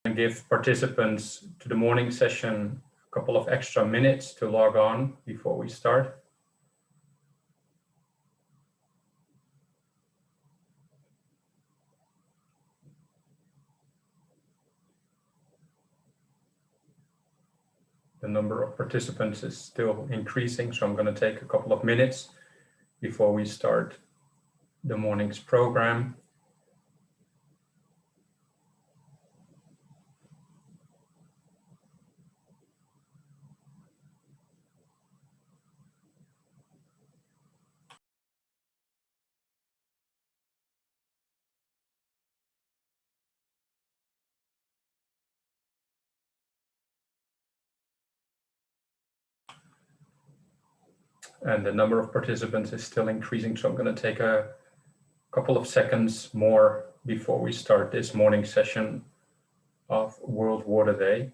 And give participants to the morning session a couple of extra minutes to log on before we start. The number of participants is still increasing, so I'm going to take a couple of minutes before we start the morning's program. And the number of participants is still increasing, so I'm going to take a couple of seconds more before we start this morning session of World Water Day.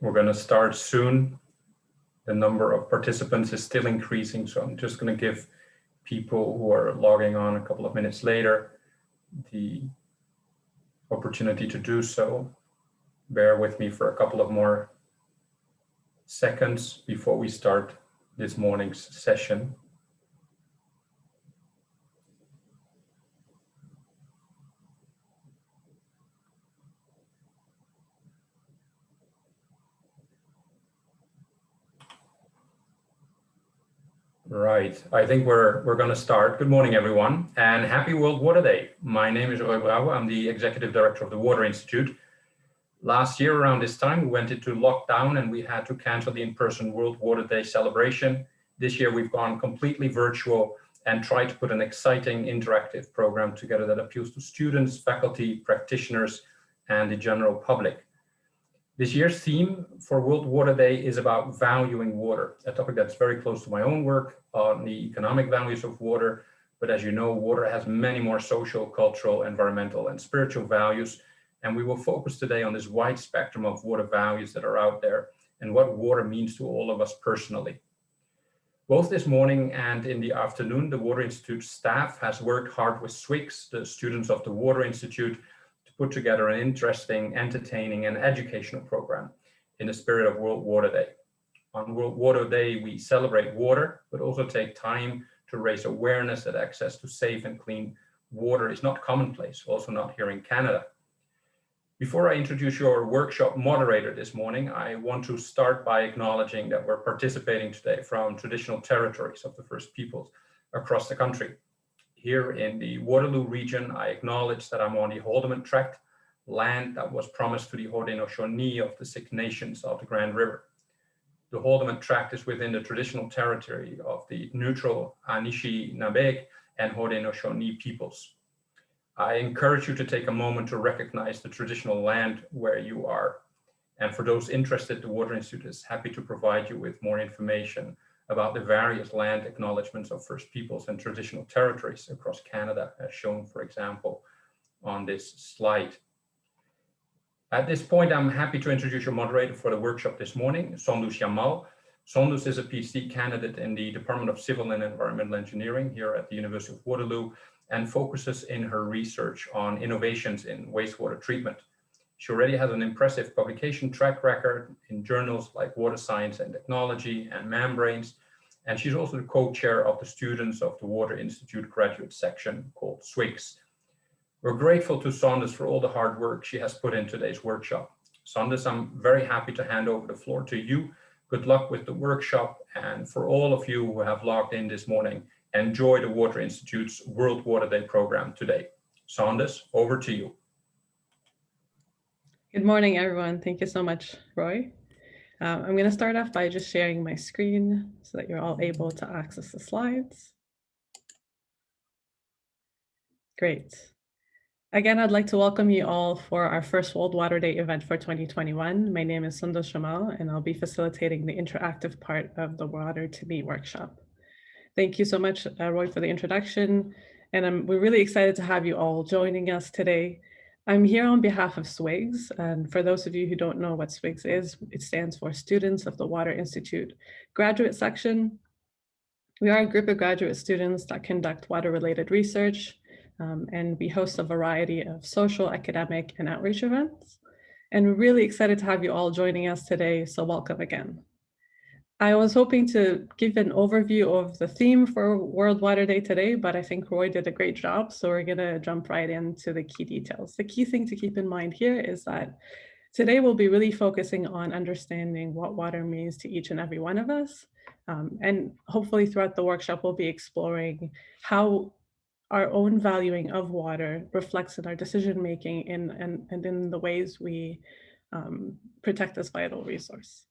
We're going to start soon. The number of participants is still increasing, so I'm just going to give people who are logging on a couple of minutes later the opportunity to do so. Bear with me for a couple of more seconds before we start this morning's session. Right, I think we're going to start. Good morning, everyone, and happy World Water Day. My name is Roy Brouwer. I'm the Executive Director of the Water Institute. Last year around this time, we went into lockdown and we had to cancel the in-person World Water Day celebration. This year, we've gone completely virtual and tried to put an exciting interactive program together that appeals to students, faculty, practitioners, and the general public. This year's theme for World Water Day is about valuing water, a topic that's very close to my own work on the economic values of water. But as you know, water has many more social, cultural, environmental, and spiritual values. And we will focus today on this wide spectrum of water values that are out there and what water means to all of us personally. Both this morning and in the afternoon, the Water Institute staff has worked hard with SWIGS, the students of the Water Institute, to put together an interesting, entertaining, and educational program in the spirit of World Water Day. On World Water Day, we celebrate water, but also take time to raise awareness that access to safe and clean water is not commonplace, also not here in Canada. Before I introduce your workshop moderator this morning, I want to start by acknowledging that we're participating today from traditional territories of the First Peoples across the country. Here in the Waterloo region, I acknowledge that I'm on the Haldimand Tract, land that was promised to the Haudenosaunee of the Six Nations of the Grand River. The Haldimand Tract is within the traditional territory of the neutral Anishinaabe and Haudenosaunee peoples. I encourage you to take a moment to recognize the traditional land where you are. And for those interested, the Water Institute is happy to provide you with more information about the various land acknowledgements of First Peoples and traditional territories across Canada, as shown, for example, on this slide. At this point, I'm happy to introduce your moderator for the workshop this morning, Sondus Jamal. Sondus is a PhD candidate in the Department of Civil and Environmental Engineering here at the University of Waterloo and focuses in her research on innovations in wastewater treatment. She already has an impressive publication track record in journals like Water Science and Technology and Membranes, and she's also the co-chair of the Students of the Water Institute graduate section called SWIGS. We're grateful to Sondus for all the hard work she has put in today's workshop. Sondus, I'm very happy to hand over the floor to you. Good luck with the workshop, and for all of you who have logged in this morning, enjoy the Water Institute's World Water Day program today. Sondus, over to you. Good morning, everyone. Thank you so much, Roy. I'm going to start off by just sharing my screen so that you're all able to access the slides. Great. Again, I'd like to welcome you all for our first World Water Day event for 2021. My name is Sundar Shamal, and I'll be facilitating the interactive part of the Water2Me workshop. Thank you so much, Roy, for the introduction. And we're really excited to have you all joining us today. I'm here on behalf of SWIGS. And for those of you who don't know what SWIGS is, it stands for Students of the Water Institute Graduate Section. We are a group of graduate students that conduct water-related research, and we host a variety of social, academic, and outreach events. And we're really excited to have you all joining us today, so welcome again. I was hoping to give an overview of the theme for World Water Day today, but I think Roy did a great job, so we're gonna jump right into the key details. The key thing to keep in mind here is that today we'll be really focusing on understanding what water means to each and every one of us. And hopefully throughout the workshop, we'll be exploring how our own valuing of water reflects in our decision-making and in the ways we protect this vital resource.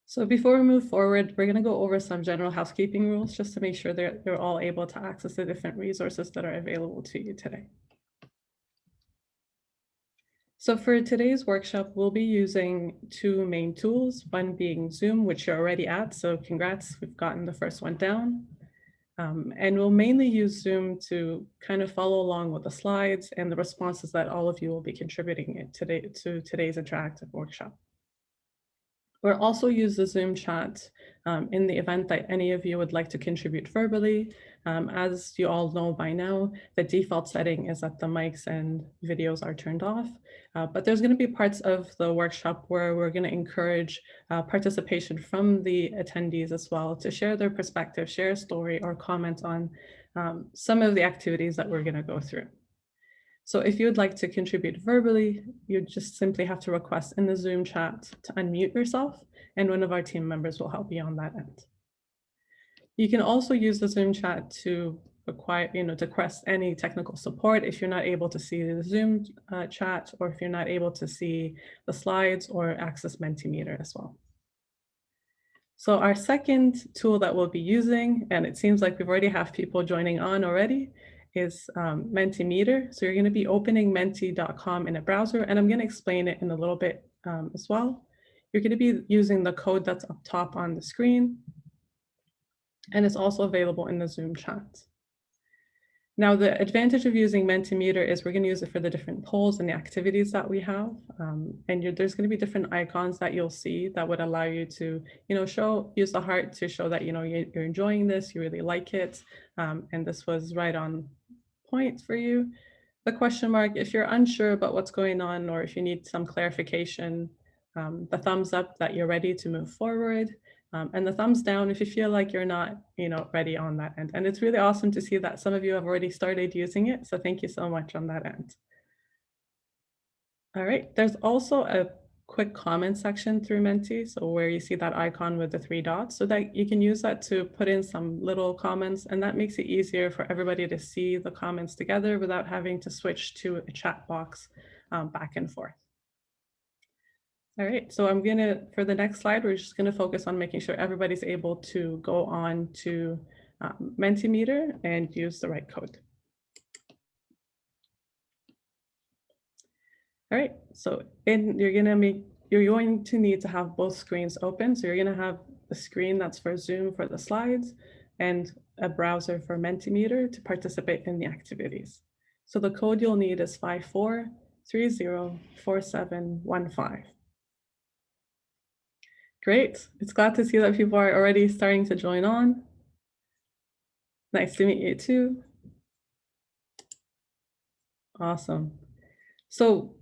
So before we move forward, we're going to go over some general housekeeping rules just to make sure that you're all able to access the different resources that are available to you today. So for today's workshop, we'll be using two main tools, one being Zoom, which you're already at, so congrats, we've gotten the first one down. And we'll mainly use Zoom to kind of follow along with the slides and the responses that all of you will be contributing to today's interactive workshop. We'll also use the Zoom chat in the event that any of you would like to contribute verbally. As you all know by now, the default setting is that the mics and videos are turned off, but there's going to be parts of the workshop where we're going to encourage participation from the attendees as well to share their perspective, share a story, or comment on some of the activities that we're going to go through. So if you would like to contribute verbally, you just simply have to request in the Zoom chat to unmute yourself, and one of our team members will help you on that end. You can also use the Zoom chat to to request any technical support if you're not able to see the Zoom chat, or if you're not able to see the slides or access Mentimeter as well. So our second tool that we'll be using, and it seems like we've already have people joining on already, is mentimeter. So you're going to be opening menti.com in a browser, and I'm going to explain it in a little bit as well. You're going to be using the code that's up top on the screen, and it's also available in the Zoom chat. Now, the advantage of using Mentimeter is we're going to use it for the different polls and the activities that we have. And there's going to be different icons that you'll see that would allow you to, use the heart to show that, you're enjoying this, you really like it. And this was right on point for you. The question mark, if you're unsure about what's going on, or if you need some clarification, the thumbs up that you're ready to move forward. And the thumbs down if you feel like you're not, ready on that end. And it's really awesome to see that some of you have already started using it. So thank you so much on that end. All right, there's also a quick comment section through Menti. So where you see that icon with the 3 dots, so that you can use that to put in some little comments, and that makes it easier for everybody to see the comments together without having to switch to a chat box back and forth. All right, so for the next slide, we're just gonna focus on making sure everybody's able to go on to Mentimeter and use the right code. All right, so you're going to need to have both screens open. So you're gonna have the screen that's for Zoom for the slides and a browser for Mentimeter to participate in the activities. So the code you'll need is 54304715. Great, it's glad to see that people are already starting to join on. Nice to meet you too. Awesome. So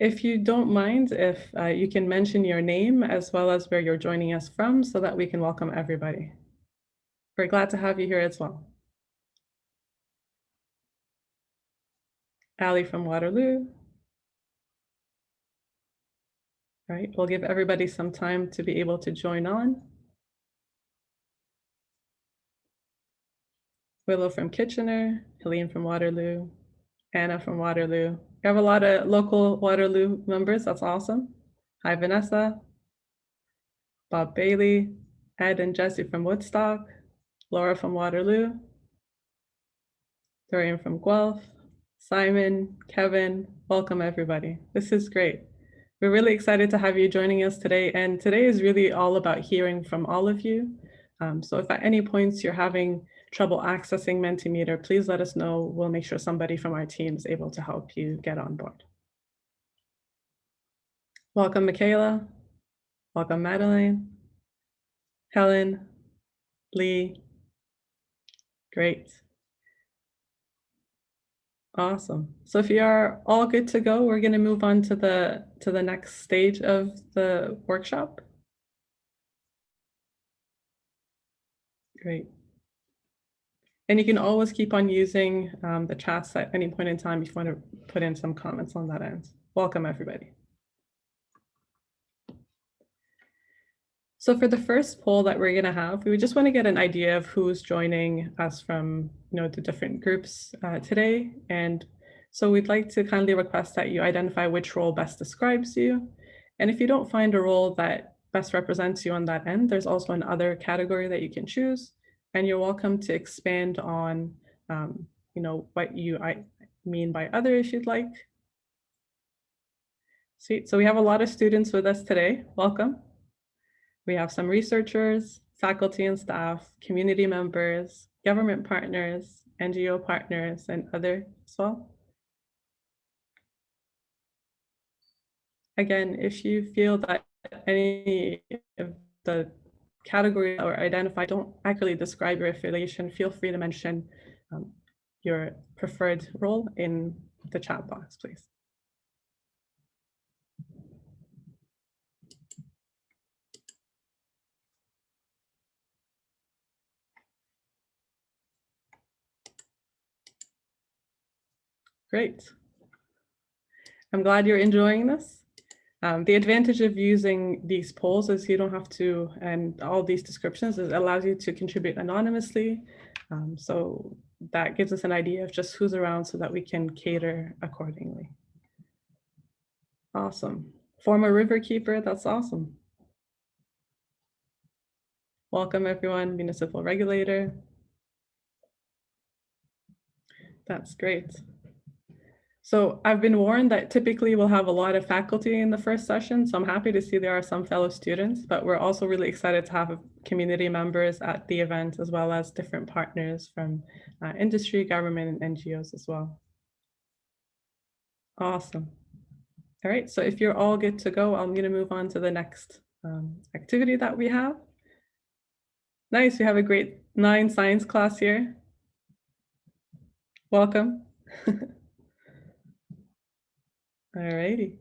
if you don't mind, if you can mention your name as well as where you're joining us from so that we can welcome everybody. We're glad to have you here as well. Ali from Waterloo. All right, we'll give everybody some time to be able to join on. Willow from Kitchener, Helene from Waterloo, Anna from Waterloo. We have a lot of local Waterloo members, that's awesome. Hi, Vanessa. Bob Bailey, Ed and Jesse from Woodstock, Laura from Waterloo, Dorian from Guelph, Simon, Kevin, welcome everybody. This is great. We're really excited to have you joining us today. And today is really all about hearing from all of you. So if at any points you're having trouble accessing Mentimeter, please let us know. We'll make sure somebody from our team is able to help you get on board. Welcome, Michaela. Welcome, Madeline. Helen, Lee. Great. Awesome. So if you are all good to go, we're going to move on to the next stage of the workshop. Great. And you can always keep on using the chats at any point in time if you want to put in some comments on that end. Welcome, everybody. So for the first poll that we're going to have, we just want to get an idea of who's joining us from the different groups today. And so we'd like to kindly request that you identify which role best describes you. And if you don't find a role that best represents you on that end, there's also an other category that you can choose. And you're welcome to expand on what you mean by other if you'd like. Sweet. So we have a lot of students with us today. Welcome. We have some researchers, faculty and staff, community members, government partners, NGO partners, and other as well. Again, if you feel that any of the categories that were identified don't accurately describe your affiliation, feel free to mention your preferred role in the chat box, please. Great. I'm glad you're enjoying this. The advantage of using these polls is you don't have to, and all these descriptions, it allows you to contribute anonymously. So that gives us an idea of just who's around so that we can cater accordingly. Awesome. Former riverkeeper, that's awesome. Welcome everyone, municipal regulator. That's great. So I've been warned that typically we'll have a lot of faculty in the first session, so I'm happy to see there are some fellow students, but we're also really excited to have community members at the event, as well as different partners from industry, government, and NGOs as well. Awesome. All right, so if you're all good to go, I'm going to move on to the next activity that we have. Nice, we have a grade 9 science class here. Welcome. All righty.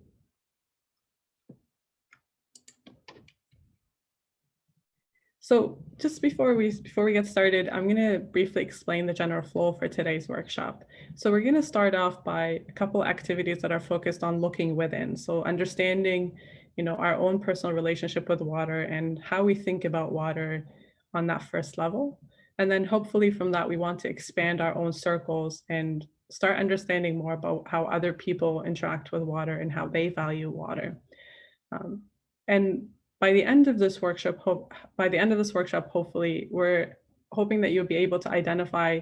So just before we get started, I'm going to briefly explain the general flow for today's workshop. So we're going to start off by a couple activities that are focused on looking within. So understanding, our own personal relationship with water and how we think about water on that first level. And then hopefully from that, we want to expand our own circles and start understanding more about how other people interact with water and how they value water. And by the end of this workshop, hopefully, we're hoping that you'll be able to identify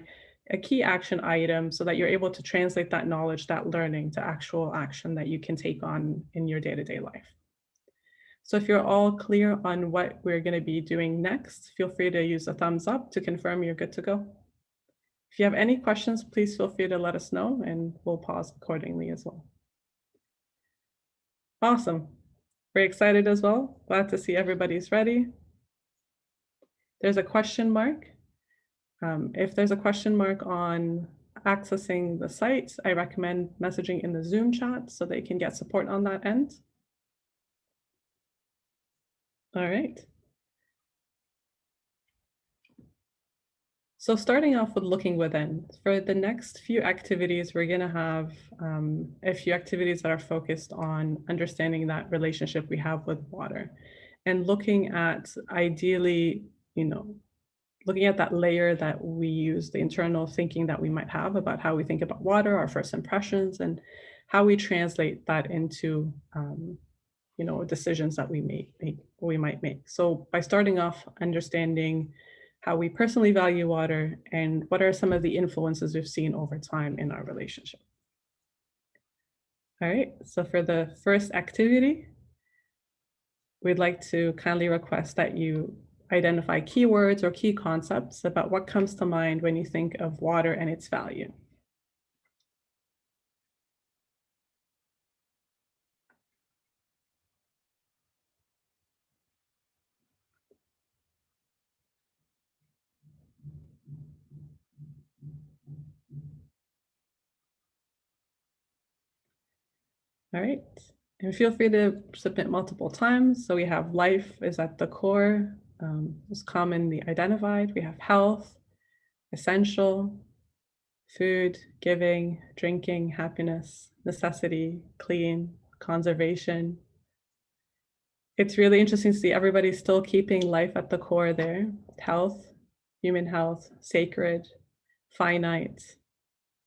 a key action item so that you're able to translate that knowledge, that learning to actual action that you can take on in your day-to-day life. So if you're all clear on what we're going to be doing next, feel free to use a thumbs up to confirm you're good to go. If you have any questions, please feel free to let us know and we'll pause accordingly as well. Awesome. Very excited as well. Glad to see everybody's ready. There's a question mark. If there's a question mark on accessing the site, I recommend messaging in the Zoom chat so they can get support on that end. All right. So starting off with looking within, for the next few activities, we're going to have a few activities that are focused on understanding that relationship we have with water and looking at ideally, looking at that layer that we use, the internal thinking that we might have about how we think about water, our first impressions, and how we translate that into, decisions that we might make. So by starting off understanding how we personally value water and what are some of the influences we've seen over time in our relationship. All right, so for the first activity, we'd like to kindly request that you identify keywords or key concepts about what comes to mind when you think of water and its value. All right, and feel free to submit multiple times. So we have life is at the core, is commonly identified. We have health, essential, food, giving, drinking, happiness, necessity, clean, conservation. It's really interesting to see everybody still keeping life at the core there. Health, human health, sacred, finite,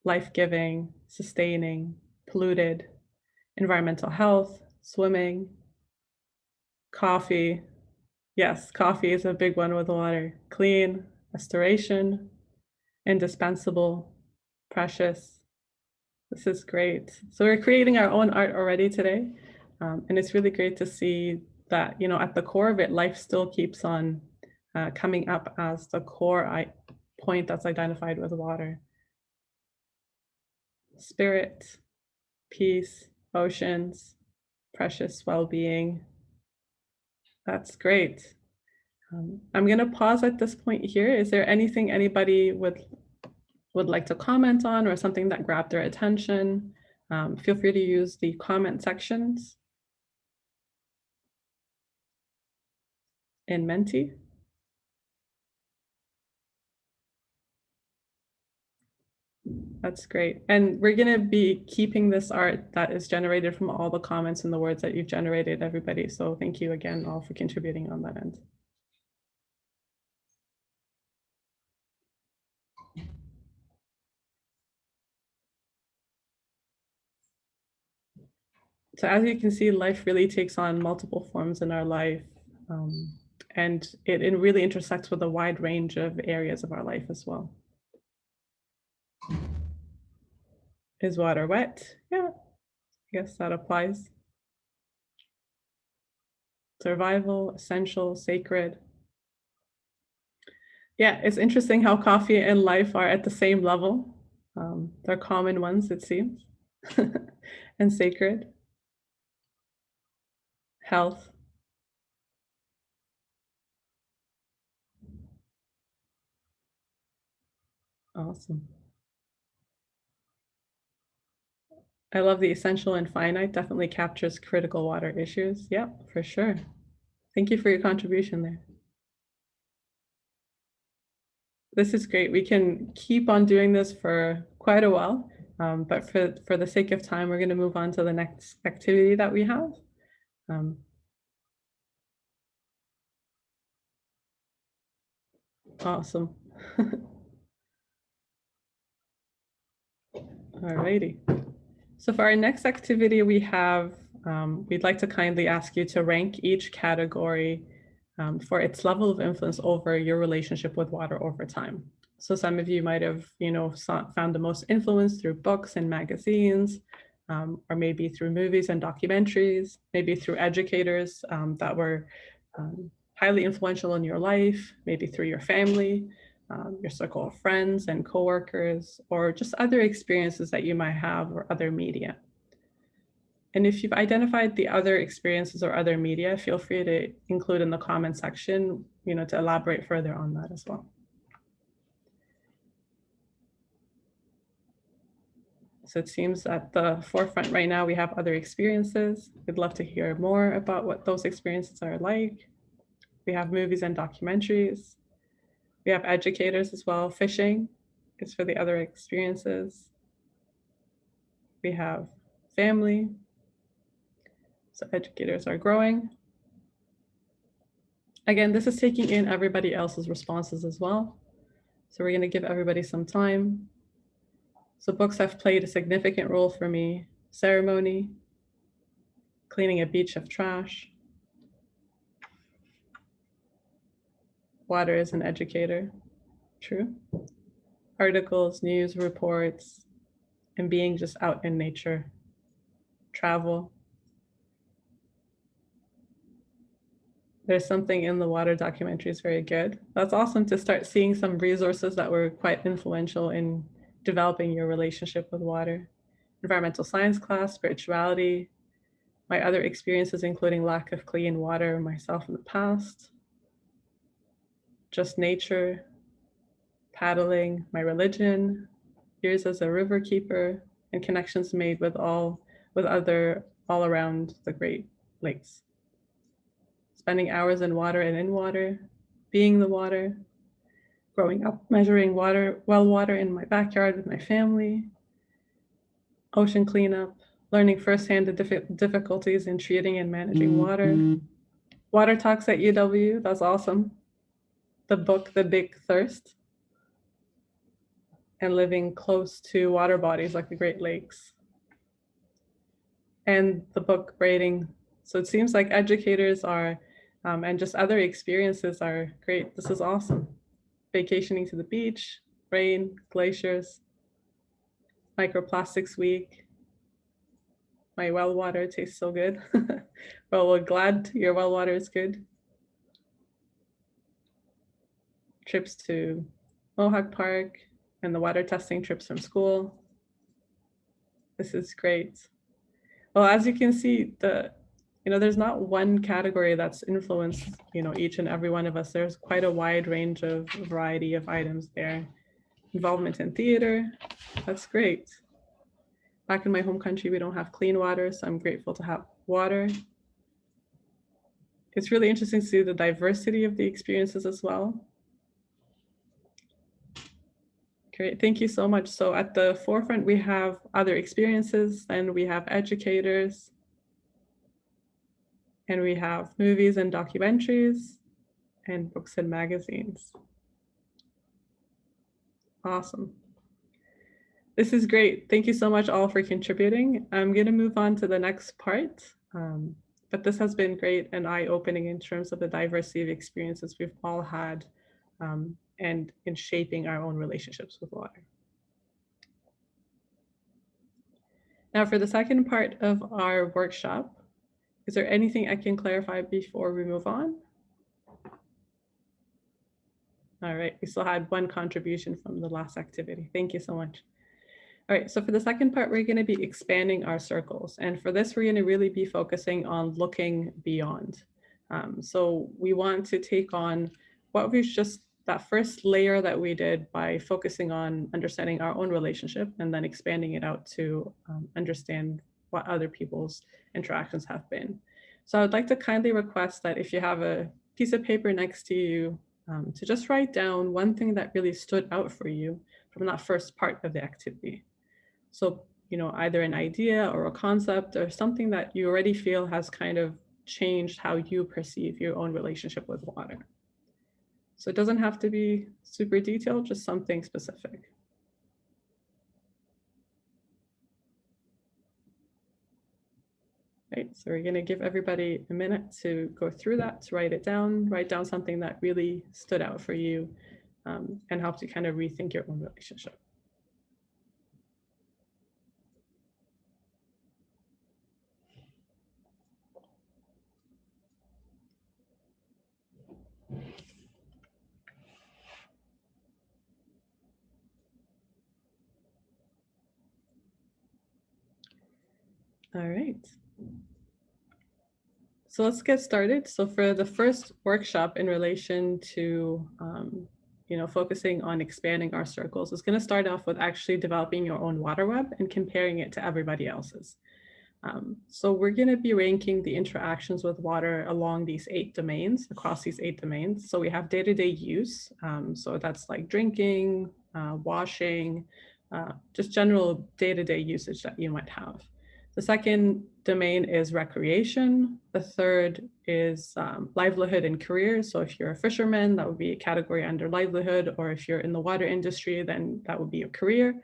life-giving, sustaining, polluted, environmental health, swimming, coffee. Yes, coffee is a big one with water. Clean, restoration, indispensable, precious. This is great. So we're creating our own art already today. And it's really great to see that, at the core of it, life still keeps on coming up as the core point that's identified with water. Spirit, peace, oceans, precious well-being. That's great. I'm going to pause at this point here. Is there anything anybody would like to comment on or something that grabbed their attention? Feel free to use the comment sections in Menti. That's great. And we're going to be keeping this art that is generated from all the comments and the words that you've generated, everybody. So thank you again all for contributing on that end. So as you can see, life really takes on multiple forms in our life. And it really intersects with a wide range of areas of our life as well. Is water wet? Yeah, I guess that applies. Survival, essential, sacred. Yeah, it's interesting how coffee and life are at the same level. They're common ones, it seems. And sacred. Health. Awesome. I love the essential and finite, definitely captures critical water issues. Yep, for sure. Thank you for your contribution there. This is great. We can keep on doing this for quite a while, but for the sake of time, we're going to move on to the next activity that we have. Awesome. Alrighty. So for our next activity, we have, we'd like to kindly ask you to rank each category for its level of influence over your relationship with water over time. So some of you might have, found the most influence through books and magazines, or maybe through movies and documentaries, maybe through educators that were highly influential in your life, maybe through your family, your circle of friends and coworkers, or just other experiences that you might have or other media. And if you've identified the other experiences or other media, feel free to include in the comment section, to elaborate further on that as well. So it seems at the forefront right now, we have other experiences. We'd love to hear more about what those experiences are like. We have movies and documentaries. We have educators as well. Fishing is for the other experiences. We have family. So educators are growing. Again, this is taking in everybody else's responses as well. So we're going to give everybody some time. So books have played a significant role for me. Ceremony, cleaning a beach of trash. Water is an educator. True. Articles, news reports, and being just out in nature. Travel. There's something in the water documentary is very good. That's awesome to start seeing some resources that were quite influential in developing your relationship with water. Environmental science class, spirituality, my other experiences, including lack of clean water myself in the past, just nature, paddling, my religion, years as a river keeper, and connections made with other all around the Great Lakes. Spending hours in water and in water, being the water, growing up measuring well water in my backyard with my family, ocean cleanup, learning firsthand the difficulties in treating and managing water, water talks at UW, that's awesome. The book, The Big Thirst, and living close to water bodies like the Great Lakes. And the book Braiding. So it seems like educators are, and just other experiences are great. This is awesome. Vacationing to the beach, rain, glaciers, microplastics week. My well water tastes so good. Well, we're glad your well water is good. Trips to Mohawk Park and the water testing trips from school. This is great. Well, as you can see, there's not one category that's influenced, each and every one of us. There's quite a wide range of variety of items there. Involvement in theater, that's great. Back in my home country, we don't have clean water, so I'm grateful to have water. It's really interesting to see the diversity of the experiences as well. Great, thank you so much. So at the forefront, we have other experiences, and we have educators, and we have movies and documentaries, and books and magazines. Awesome. This is great. Thank you so much all for contributing. I'm going to move on to the next part, but this has been great and eye-opening in terms of the diversity of experiences we've all had and in shaping our own relationships with water. Now for the second part of our workshop, is there anything I can clarify before we move on? All right, we still had one contribution from the last activity. Thank you so much. All right, so for the second part, we're going to be expanding our circles. And for this, we're going to really be focusing on looking beyond. So we want to take on what we've just, that first layer that we did by focusing on understanding our own relationship and then expanding it out to understand what other people's interactions have been. So I would like to kindly request that if you have a piece of paper next to you, to just write down one thing that really stood out for you from that first part of the activity. So, either an idea or a concept or something that you already feel has kind of changed how you perceive your own relationship with water. So it doesn't have to be super detailed, just something specific. Right, so we're going to give everybody a minute to go through that, to write down something that really stood out for you and helped you kind of rethink your own relationship. All right. So let's get started. So for the first workshop in relation to, focusing on expanding our circles, it's going to start off with actually developing your own water web and comparing it to everybody else's. So we're going to be ranking the interactions with water along these 8 domains, across these 8 domains. So we have day-to-day use. So that's like drinking, washing, just general day-to-day usage that you might have. The second domain is recreation. The third is livelihood and career. So if you're a fisherman, that would be a category under livelihood, or if you're in the water industry, then that would be a career.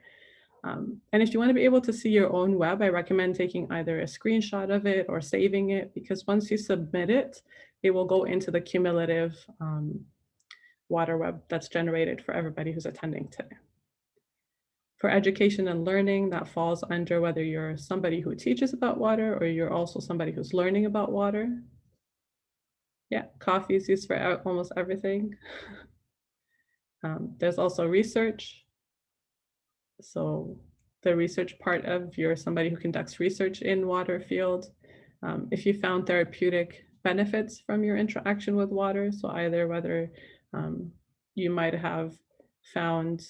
And if you want to be able to see your own web, I recommend taking either a screenshot of it or saving it, because once you submit it, it will go into the cumulative water web that's generated for everybody who's attending today. For education and learning, that falls under whether you're somebody who teaches about water or you're also somebody who's learning about water. Yeah, coffee is used for almost everything. There's also research. So the research part of you're somebody who conducts research in water field. If you found therapeutic benefits from your interaction with water, so either whether you might have found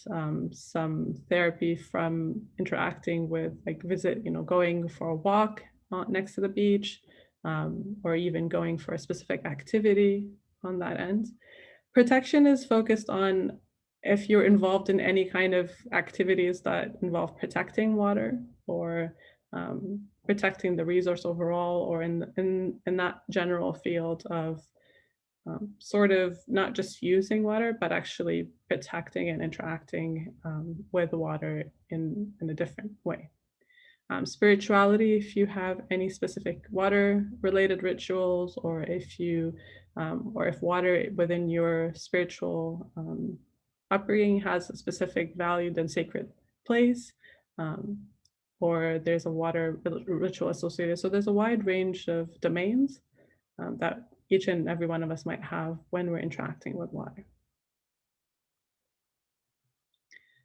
some therapy from interacting with, like going for a walk next to the beach, or even going for a specific activity on that end. Protection is focused on if you're involved in any kind of activities that involve protecting water or protecting the resource overall, or in that general field of sort of not just using water, but actually protecting and interacting with water in a different way. Spirituality, if you have any specific water related rituals, or if water within your spiritual upbringing has a specific valued and sacred place, or there's a water ritual associated. So there's a wide range of domains that each and every one of us might have when we're interacting with water.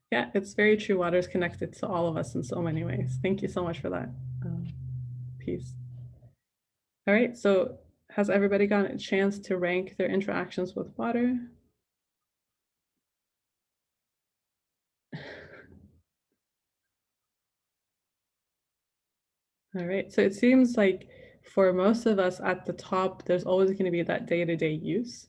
Yeah, it's very true. Water is connected to all of us in so many ways. Thank you so much for that piece. All right, so has everybody gotten a chance to rank their interactions with water? All right, so it seems like for most of us at the top, there's always going to be that day-to-day use.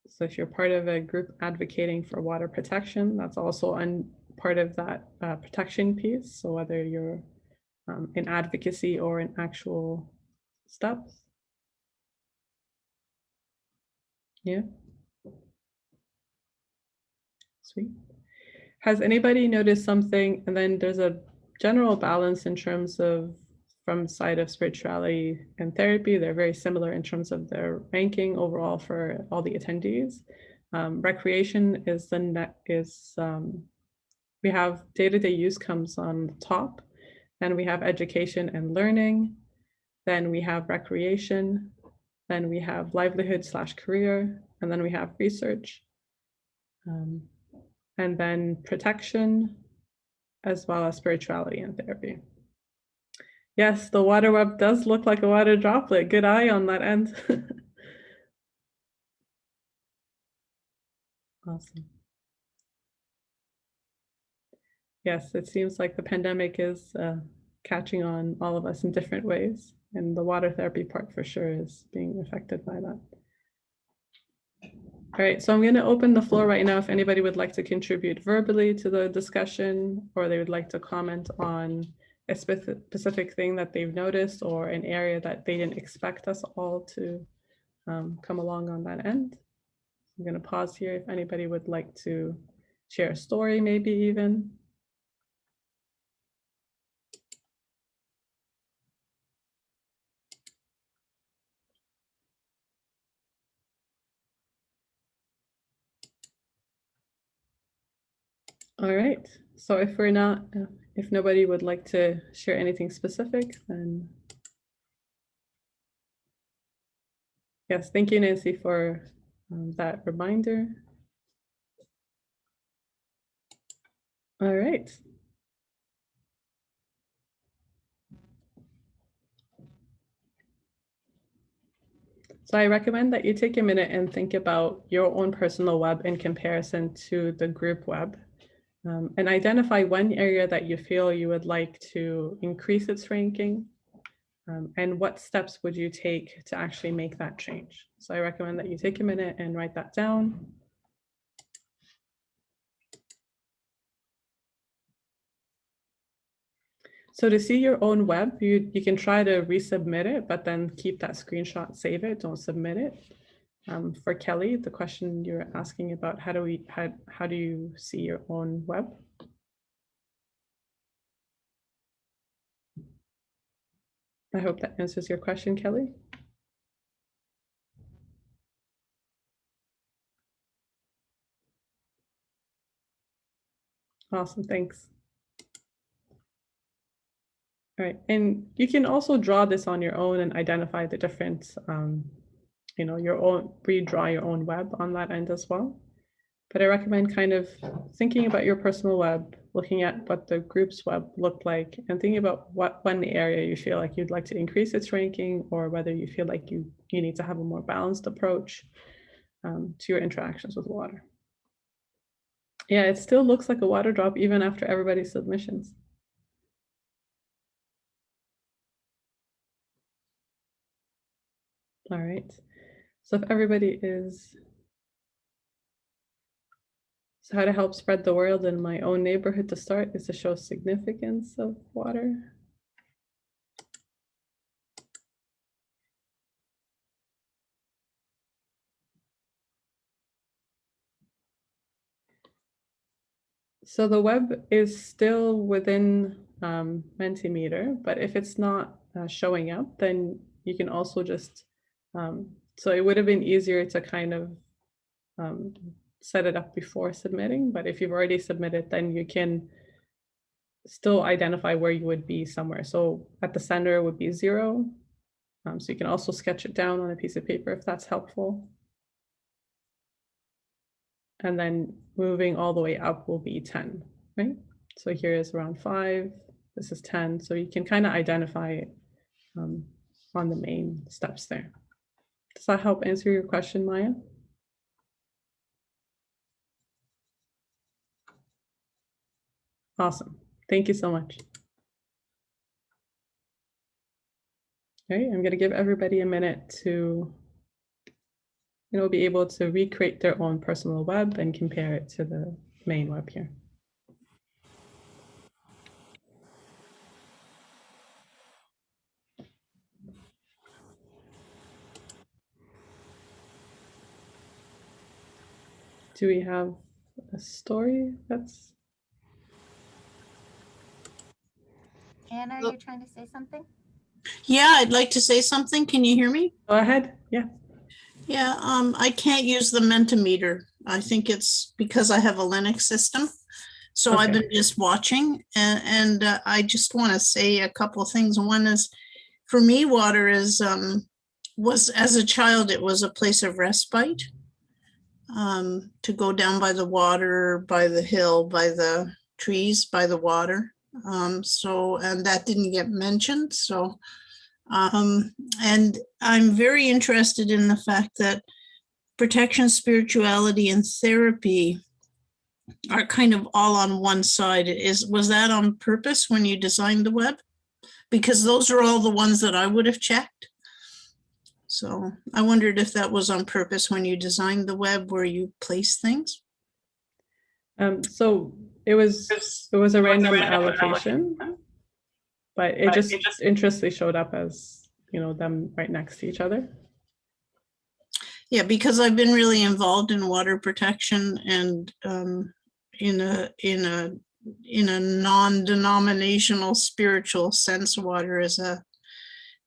So if you're part of a group advocating for water protection, that's also part of that protection piece. So whether you're in advocacy or in actual steps. Yeah. Sweet. Has anybody noticed something? And then there's a general balance in terms of from the side of spirituality and therapy. They're very similar in terms of their ranking overall for all the attendees. Recreation is we have day-to-day use comes on the top, then we have education and learning, then we have recreation, then we have livelihood/career, and then we have research, and then protection, as well as spirituality and therapy. Yes, the water web does look like a water droplet. Good eye on that end. Awesome. Yes, it seems like the pandemic is catching on all of us in different ways, and the water therapy part for sure is being affected by that. All right, so I'm going to open the floor right now if anybody would like to contribute verbally to the discussion, or they would like to comment on a specific thing that they've noticed or an area that they didn't expect us all to come along on that end. I'm going to pause here if anybody would like to share a story, maybe even. All right, so if nobody would like to share anything specific, then yes, thank you, Nancy, for that reminder. All right. So I recommend that you take a minute and think about your own personal web in comparison to the group web, and identify one area that you feel you would like to increase its ranking, and what steps would you take to actually make that change. So I recommend that you take a minute and write that down. So to see your own web, you can try to resubmit it, but then keep that screenshot, save it, don't submit it. For Kelly, the question you're asking about, how do you see your own web? I hope that answers your question, Kelly. Awesome, thanks. All right, and you can also draw this on your own and identify the different, your own, redraw your own web on that end as well. But I recommend kind of thinking about your personal web, looking at what the group's web looked like, and thinking about what one area you feel like you'd like to increase its ranking, or whether you feel like you need to have a more balanced approach to your interactions with water. Yeah, it still looks like a water drop even after everybody's submissions. All right, so if everybody is, so how to help spread the word in my own neighborhood to start is to show significance of water. So the web is still within Mentimeter, but if it's not showing up, then you can also just, so it would have been easier to kind of set it up before submitting, but if you've already submitted, then you can still identify where you would be somewhere. So at the center would be 0. So you can also sketch it down on a piece of paper if that's helpful. And then moving all the way up will be 10, right? So here is around 5, this is 10. So you can kind of identify it on the main steps there. Does that help answer your question, Maya? Awesome, thank you so much. All right, I'm gonna give everybody a minute to be able to recreate their own personal web and compare it to the main web here. Do we have a story that's... Anna, are you trying to say something? Yeah, I'd like to say something. Can you hear me? Go ahead, yeah. Yeah, I can't use the mentimeter. I think it's because I have a Linux system. So I've been just watching, and I just want to say a couple of things. One is, for me, water was, as a child, it was a place of respite. To go down by the water, by the hill, by the trees, by the water. And that didn't get mentioned. So, and I'm very interested in the fact that protection, spirituality, and therapy are kind of all on one side. Was that on purpose when you designed the web? Because those are all the ones that I would have checked. So I wondered if that was on purpose when you designed the web where you place things. So it was a random allocation, but it just interestingly showed up as, them right next to each other. Yeah, because I've been really involved in water protection, and in a non-denominational spiritual sense, water is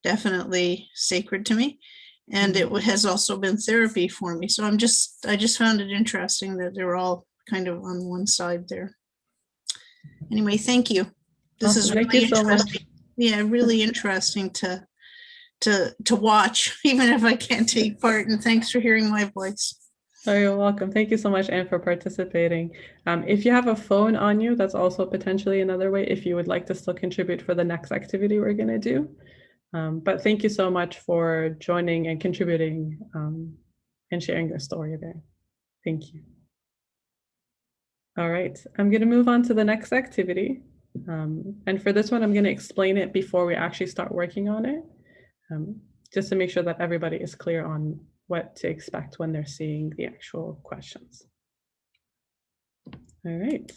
definitely sacred to me, and it has also been therapy for me. So I just found it interesting that they're all kind of on one side there. Anyway, thank you. This is really interesting. Yeah, really interesting to watch, even if I can't take part. And thanks for hearing my voice. Oh, you're welcome. Thank you so much, Anne, for participating. If you have a phone on you, that's also potentially another way if you would like to still contribute for the next activity we're going to do. But thank you so much for joining and contributing and sharing your story there. Thank you. All right, I'm going to move on to the next activity. And for this one, I'm going to explain it before we actually start working on it, just to make sure that everybody is clear on what to expect when they're seeing the actual questions. All right.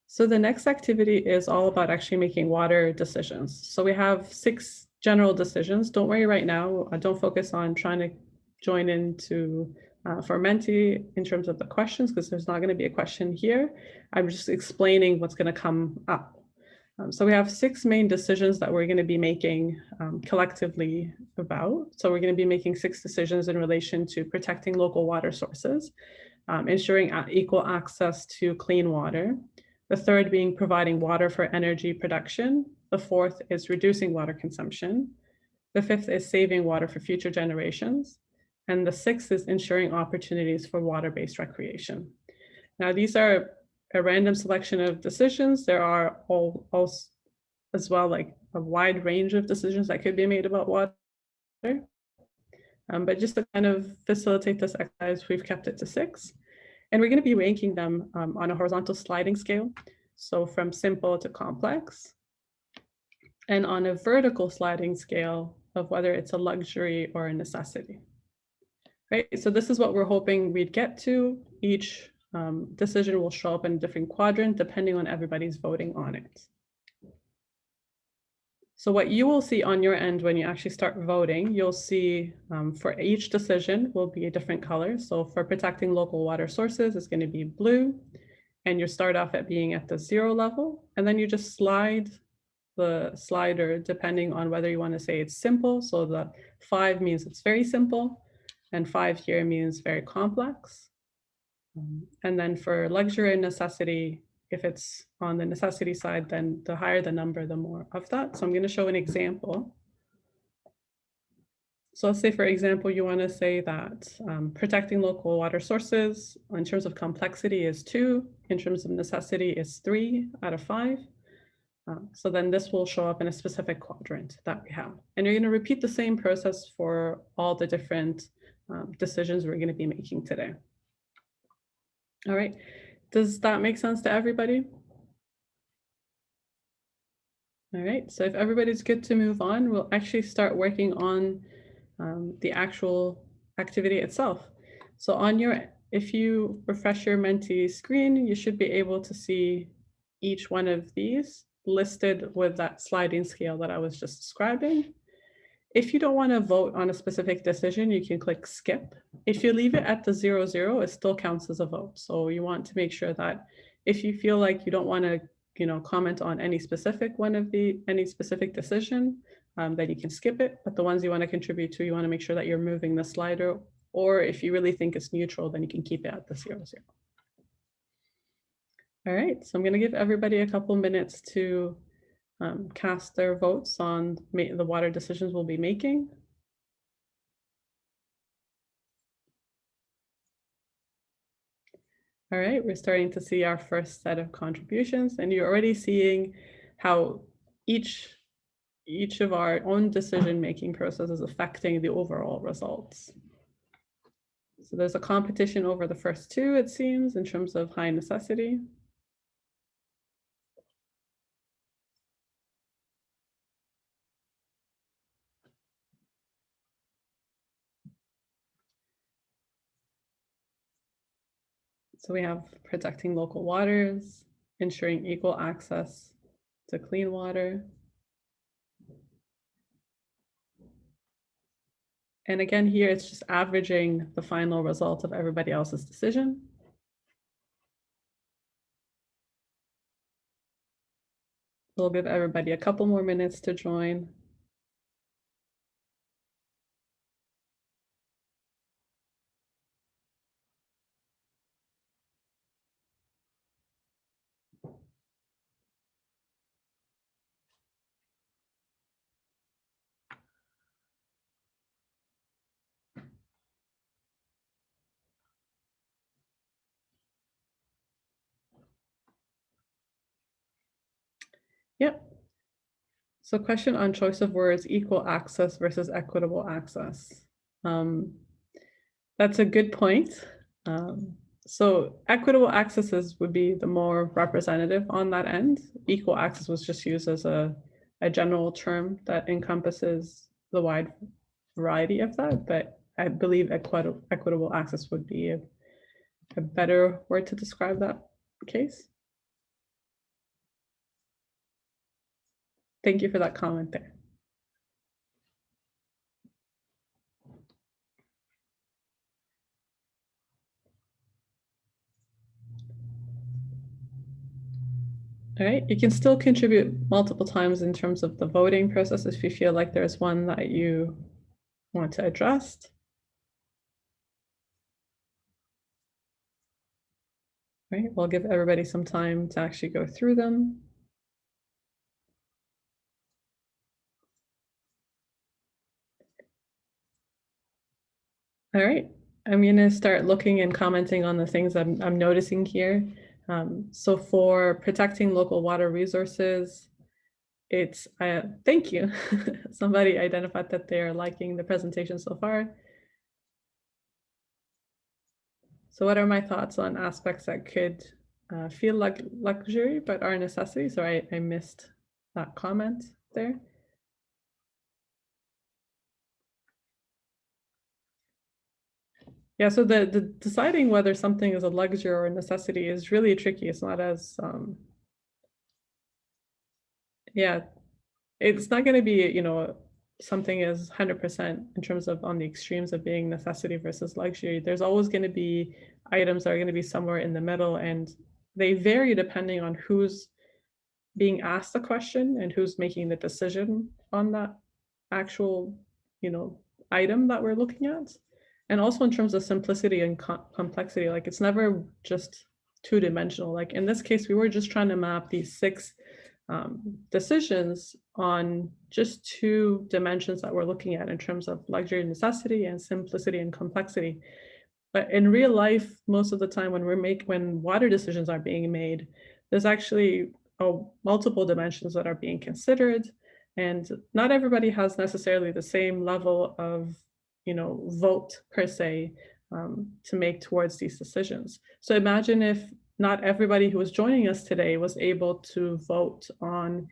So the next activity is all about actually making water decisions. So we have 6 general decisions. Don't worry right now. Don't focus on trying to join into for Menti in terms of the questions, because there's not going to be a question here. I'm just explaining what's going to come up. So we have 6 main decisions that we're going to be making collectively about. So we're going to be making 6 decisions in relation to protecting local water sources, ensuring equal access to clean water. The third being providing water for energy production. The fourth is reducing water consumption. The fifth is saving water for future generations. And the sixth is ensuring opportunities for water-based recreation. Now, these are a random selection of decisions. There are also as well like a wide range of decisions that could be made about water. But just to kind of facilitate this exercise, we've kept it to 6. And we're going to be ranking them on a horizontal sliding scale. So from simple to complex. And on a vertical sliding scale of whether it's a luxury or a necessity. Right, so this is what we're hoping we'd get to. Each decision will show up in a different quadrant depending on everybody's voting on it. So what you will see on your end when you actually start voting, you'll see for each decision will be a different color. So for protecting local water sources, it's going to be blue. And you start off at being at the 0 level, and then you just slide the slider depending on whether you want to say it's simple. So the 5 means it's very simple, and 5 here means very complex. And then for luxury and necessity, if it's on the necessity side, then the higher the number, the more of that. So I'm going to show an example. So let's say, for example, you want to say that protecting local water sources in terms of complexity is 2, in terms of necessity is 3 out of 5. So then this will show up in a specific quadrant that we have. And you're going to repeat the same process for all the different decisions we're going to be making today. All right, does that make sense to everybody? All right, so if everybody's good to move on, we'll actually start working on the actual activity itself. So on your, if you refresh your Menti screen, you should be able to see each one of these listed with that sliding scale that I was just describing. If you don't want to vote on a specific decision, you can click skip. If you leave it at the 0, 0, it still counts as a vote. So you want to make sure that if you feel like you don't want to, comment on any specific any specific decision, then you can skip it. But the ones you want to contribute to, you want to make sure that you're moving the slider. Or if you really think it's neutral, then you can keep it at the 0, 0. All right, so I'm going to give everybody a couple minutes to cast their votes on the water decisions we'll be making. All right, we're starting to see our first set of contributions, and you're already seeing how each of our own decision-making process is affecting the overall results. So there's a competition over the first 2, it seems, in terms of high necessity. So we have protecting local waters, ensuring equal access to clean water. And again, here it's just averaging the final result of everybody else's decision. We'll give everybody a couple more minutes to join. Yep. So question on choice of words, equal access versus equitable access. That's a good point. So equitable accesses would be the more representative on that end. Equal access was just used as a general term that encompasses the wide variety of that, but I believe equitable access would be a better word to describe that case. Thank you for that comment there. All right, you can still contribute multiple times in terms of the voting process if you feel like there's one that you want to address. Right, we'll give everybody some time to actually go through them. All right, I'm going to start looking and commenting on the things I'm noticing here. So for protecting local water resources, it's, thank you. Somebody identified that they're liking the presentation so far. So what are my thoughts on aspects that could feel like luxury but are a necessity? So I missed that comment there. Yeah, so the deciding whether something is a luxury or a necessity is really tricky. It's not as, yeah, it's not going to be, you know, something is 100% in terms of on the extremes of being necessity versus luxury. There's always going to be items that are going to be somewhere in the middle, and they vary depending on who's being asked the question and who's making the decision on that actual, you know, item that we're looking at. And also in terms of simplicity and complexity, like it's never just two-dimensional. Like in this case, we were just trying to map these 6 decisions on just 2 dimensions that we're looking at in terms of luxury and necessity and simplicity and complexity. But in real life, most of the time when water decisions are being made, there's actually multiple dimensions that are being considered, and not everybody has necessarily the same level of, you know, vote per se to make towards these decisions. So imagine if not everybody who was joining us today was able to vote on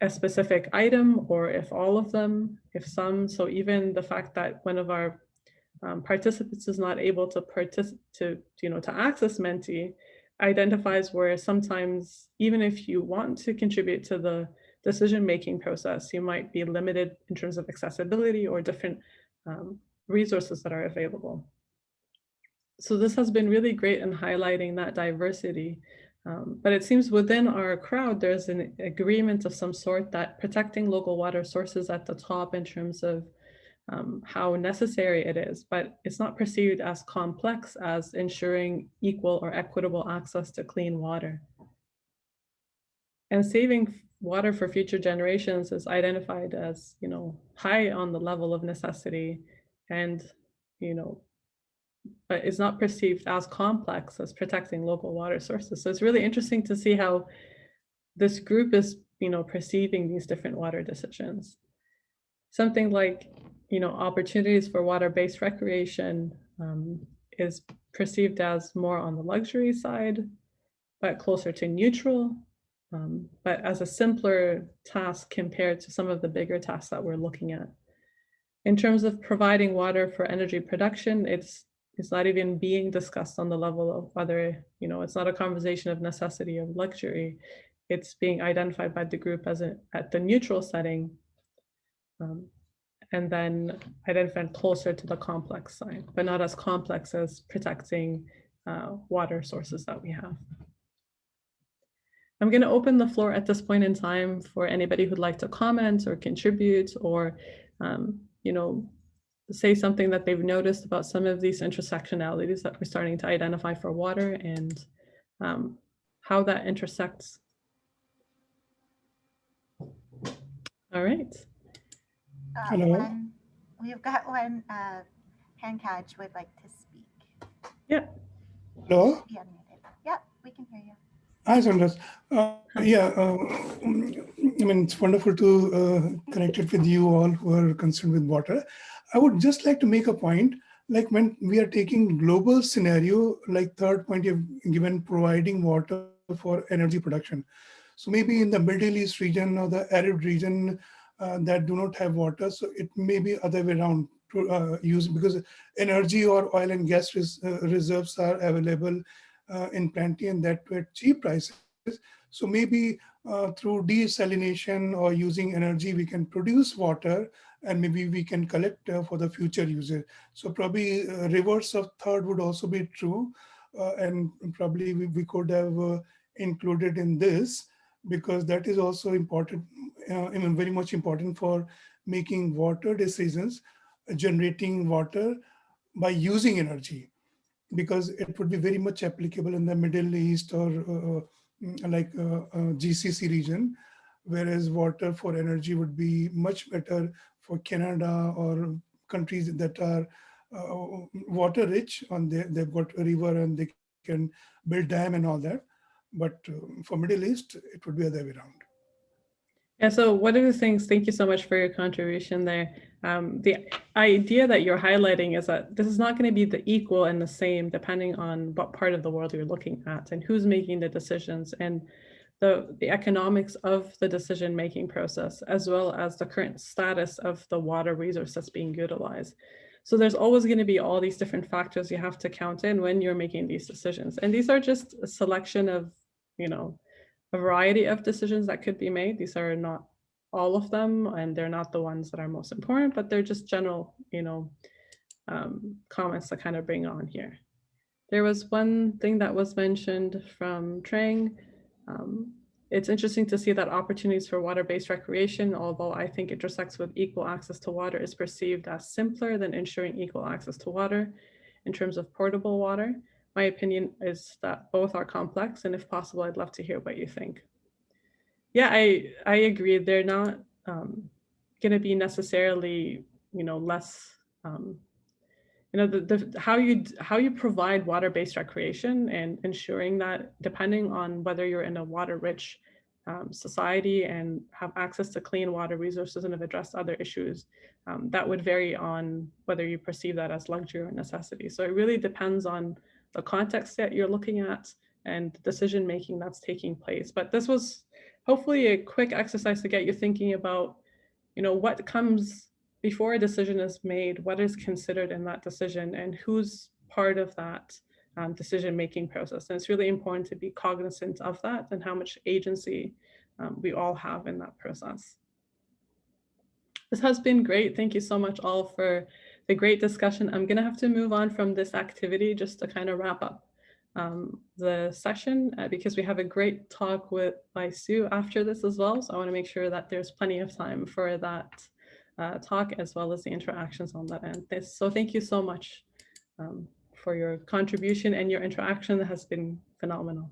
a specific item, or if all of them, if some. So even the fact that one of our participants is not able to access Menti identifies where sometimes, even if you want to contribute to the decision-making process, you might be limited in terms of accessibility or different resources that are available. So this has been really great in highlighting that diversity. But it seems within our crowd, there's an agreement of some sort that protecting local water sources at the top in terms of how necessary it is, but it's not perceived as complex as ensuring equal or equitable access to clean water. And saving water for future generations is identified as, you know, high on the level of necessity, and, you know, but it's not perceived as complex as protecting local water sources. So it's really interesting to see how this group is, you know, perceiving these different water decisions. Something like, you know, opportunities for water-based recreation is perceived as more on the luxury side, but closer to neutral, but as a simpler task compared to some of the bigger tasks that we're looking at. In terms of providing water for energy production, it's not even being discussed on the level of whether, you know, it's not a conversation of necessity or luxury. It's being identified by the group as at the neutral setting, and then identified closer to the complex side, but not as complex as protecting water sources that we have. I'm going to open the floor at this point in time for anybody who'd like to comment or contribute, or you know, say something that they've noticed about some of these intersectionalities that we're starting to identify for water, and how that intersects. All right. Hello. We've got one hand catch would like to speak. Yeah. Hello. Be unmuted. Yep, we can hear you. Hi, Sandras. Yeah, I mean, it's wonderful to connect it with you all who are concerned with water. I would just like to make a point, like when we are taking global scenario, like third point you've given, providing water for energy production. So maybe in the Middle East region or the Arab region that do not have water, so it may be other way around to use, because energy or oil and gas reserves are available in plenty, and that at cheap prices. So maybe through desalination or using energy, we can produce water, and maybe we can collect for the future user. So probably reverse of third would also be true, and probably we could have included in this, because that is also important, very much important for making water decisions, generating water by using energy, because it would be very much applicable in the Middle East or GCC region, whereas water for energy would be much better for Canada or countries that are water rich, and they've got a river and they can build dam and all that. But for Middle East, it would be the other way around. Yeah, so one of the things, thank you so much for your contribution there. The idea that you're highlighting is that this is not going to be the equal and the same depending on what part of the world you're looking at and who's making the decisions and the economics of the decision-making process, as well as the current status of the water resource that's being utilized. So there's always going to be all these different factors you have to count in when you're making these decisions. And these are just a selection of, a variety of decisions that could be made. These are not all of them, and they're not the ones that are most important, but they're just general, comments to kind of bring on here. There was one thing that was mentioned from Trang. It's interesting to see that opportunities for water-based recreation, although I think intersects with equal access to water, is perceived as simpler than ensuring equal access to water in terms of portable water. My opinion is that both are complex, and if possible, I'd love to hear what you think. Yeah, I agree. They're not going to be necessarily, less. How you provide water-based recreation and ensuring that, depending on whether you're in a water-rich society and have access to clean water resources and have addressed other issues, that would vary on whether you perceive that as luxury or necessity. So it really depends on the context that you're looking at and decision making that's taking place. But this was hopefully a quick exercise to get you thinking about, what comes before a decision is made, what is considered in that decision and who's part of that decision-making process. And it's really important to be cognizant of that and how much agency we all have in that process. This has been great. Thank you so much all for the great discussion. I'm gonna have to move on from this activity just to kind of wrap up the session because we have a great talk by Sue after this as well. So I wanna make sure that there's plenty of time for that talk as well as the interactions on that end. So thank you so much for your contribution, and your interaction has been phenomenal.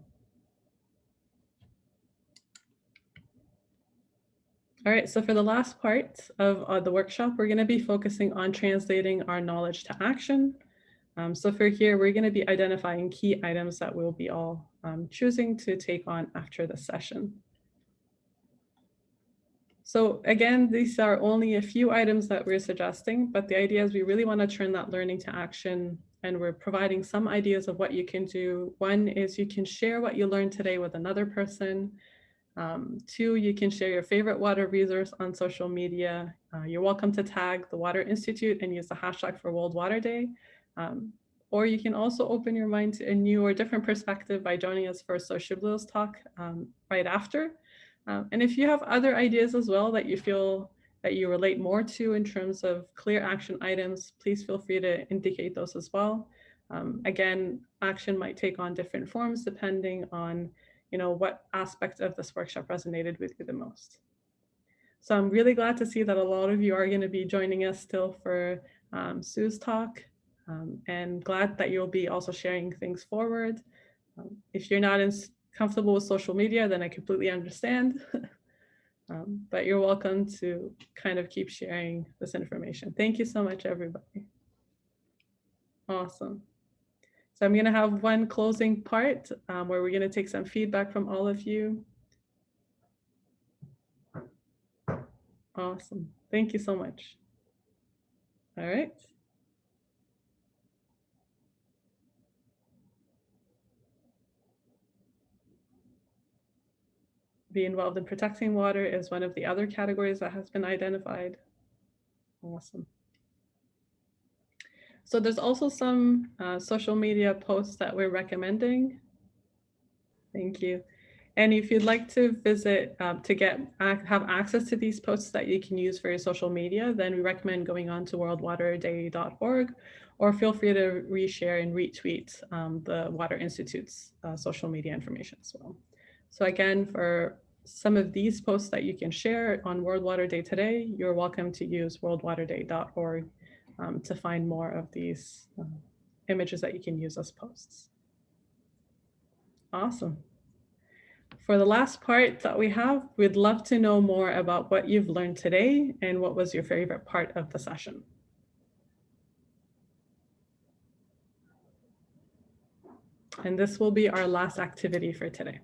All right, so for the last part of the workshop, we're going to be focusing on translating our knowledge to action. So for here, we're going to be identifying key items that we'll be all choosing to take on after the session. So again, these are only a few items that we're suggesting, but the idea is we really want to turn that learning to action, and we're providing some ideas of what you can do. One is you can share what you learned today with another person. Two, you can share your favorite water resource on social media. You're welcome to tag the Water Institute and use the hashtag for World Water Day. Or you can also open your mind to a new or different perspective by joining us for a Sociables talk right after. And if you have other ideas as well that you feel that you relate more to in terms of clear action items, please feel free to indicate those as well. Again, action might take on different forms depending on what aspect of this workshop resonated with you the most. So I'm really glad to see that a lot of you are going to be joining us still for Sue's talk, and glad that you'll be also sharing things forward. If you're not comfortable with social media, then I completely understand. But you're welcome to kind of keep sharing this information. Thank you so much, everybody. Awesome. So I'm going to have one closing part where we're going to take some feedback from all of you. Awesome. Thank you so much. All right. Be involved in protecting water is one of the other categories that has been identified. Awesome. So there's also some social media posts that we're recommending. Thank you. And if you'd like to visit to have access to these posts that you can use for your social media, then we recommend going on to worldwaterday.org, or feel free to reshare and retweet the Water Institute's social media information as well. So again, for some of these posts that you can share on World Water Day today, you're welcome to use worldwaterday.org to find more of these images that you can use as posts. Awesome. For the last part that we have, we'd love to know more about what you've learned today and what was your favorite part of the session. And this will be our last activity for today.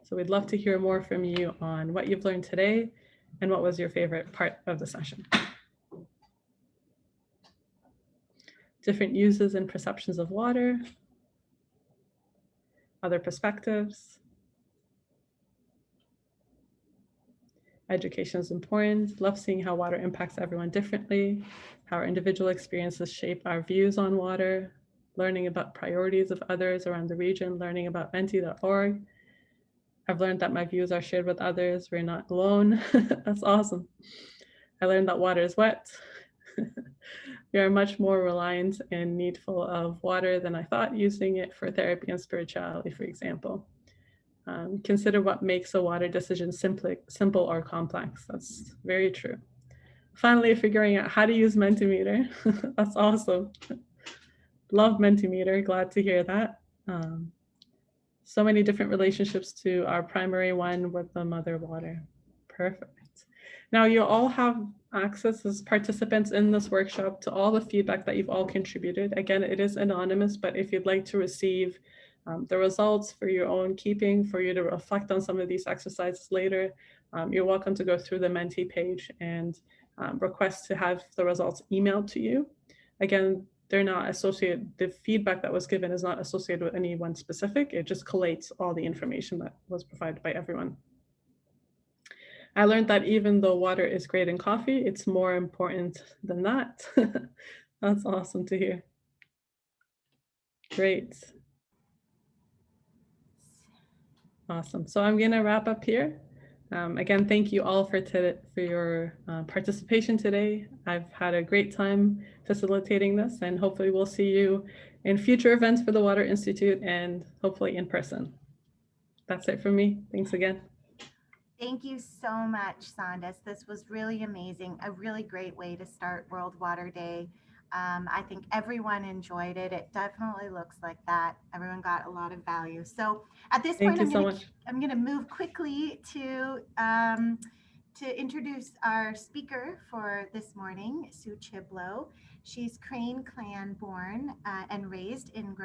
So we'd love to hear more from you on what you've learned today and what was your favorite part of the session. Different uses and perceptions of water, other perspectives. Education is important. Love seeing how water impacts everyone differently, how our individual experiences shape our views on water, learning about priorities of others around the region, learning about menti.org. I've learned that my views are shared with others. We're not alone. That's awesome. I learned that water is wet. We are much more reliant and needful of water than I thought, using it for therapy and spirituality, for example. Consider what makes a water decision simple or complex. That's very true. Finally, figuring out how to use Mentimeter. That's awesome. Love Mentimeter, glad to hear that. So many different relationships to our primary one with the mother water. Perfect. Now you all have access as participants in this workshop to all the feedback that you've all contributed. Again, it is anonymous, but if you'd like to receive the results for your own keeping, for you to reflect on some of these exercises later, you're welcome to go through the Menti page and request to have the results emailed to you. Again, they're not associated, the feedback that was given is not associated with anyone specific. It just collates all the information that was provided by everyone. I learned that even though water is great in coffee, it's more important than that. That's awesome to hear. Great. Awesome. So I'm going to wrap up here. Again, thank you all for your participation today. I've had a great time facilitating this, and hopefully we'll see you in future events for the Water Institute and hopefully in person. That's it from me. Thanks again. Thank you so much, Sandas. This was really amazing. A really great way to start World Water Day. I think everyone enjoyed it. It definitely looks like that. Everyone got a lot of value. So at this point, I'm going to move quickly to introduce our speaker for this morning, Sue Chiblo. She's Crane Clan born and raised in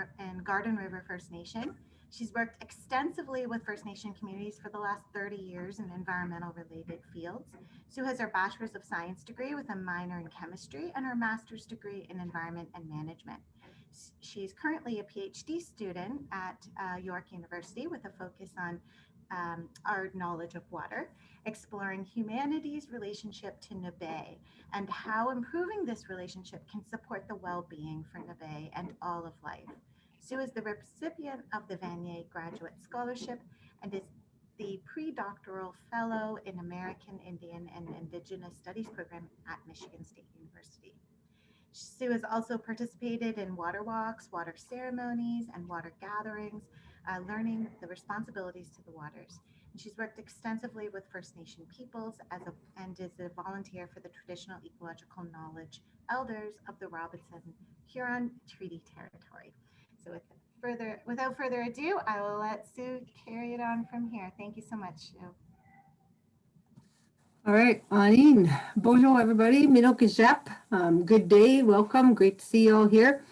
Garden River First Nation. She's worked extensively with First Nation communities for the last 30 years in environmental related fields. Sue has her Bachelor's of Science degree with a minor in chemistry and her master's degree in environment and management. She's currently a PhD student at York University with a focus on our knowledge of water, exploring humanity's relationship to Nebe and how improving this relationship can support the well-being for Nebe and all of life. Sue is the recipient of the Vanier Graduate Scholarship and is the pre-doctoral fellow in American Indian and Indigenous Studies program at Michigan State University. Sue has also participated in water walks, water ceremonies, and water gatherings, learning the responsibilities to the waters. And she's worked extensively with First Nation peoples and is a volunteer for the Traditional Ecological Knowledge Elders of the Robinson-Huron Treaty Territory. So without further ado, I will let Sue carry it on from here. Thank you so much, Sue. All right, Anine. Bonjour, everybody. Minok Jap. Good day. Welcome. Great to see you all here.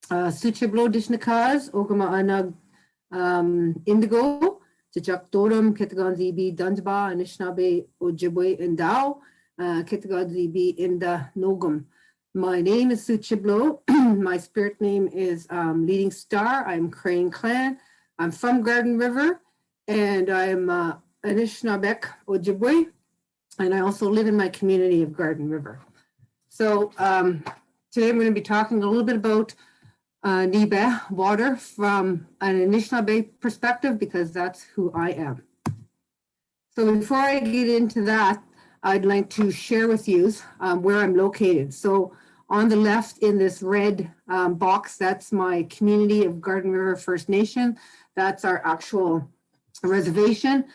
Sue Chiblo Dishnakaz, Ogama Anag Indigo, Jajak Doram, Ketagan ZB Dunjba, Anishinaabe Ojibwe and Dao, Ketagan ZB Inda Nogum. My name is Sue Chiblo. My spirit name is Leading Star. I'm Crane Clan. I'm from Garden River, and I'm Anishinaabeg Ojibwe, and I also live in my community of Garden River. So today I'm going to be talking a little bit about Nebe water from an Anishinaabe perspective, because that's who I am. So before I get into that, I'd like to share with you where I'm located. So On the left in this red box, that's my community of Garden River First Nation. That's our actual reservation.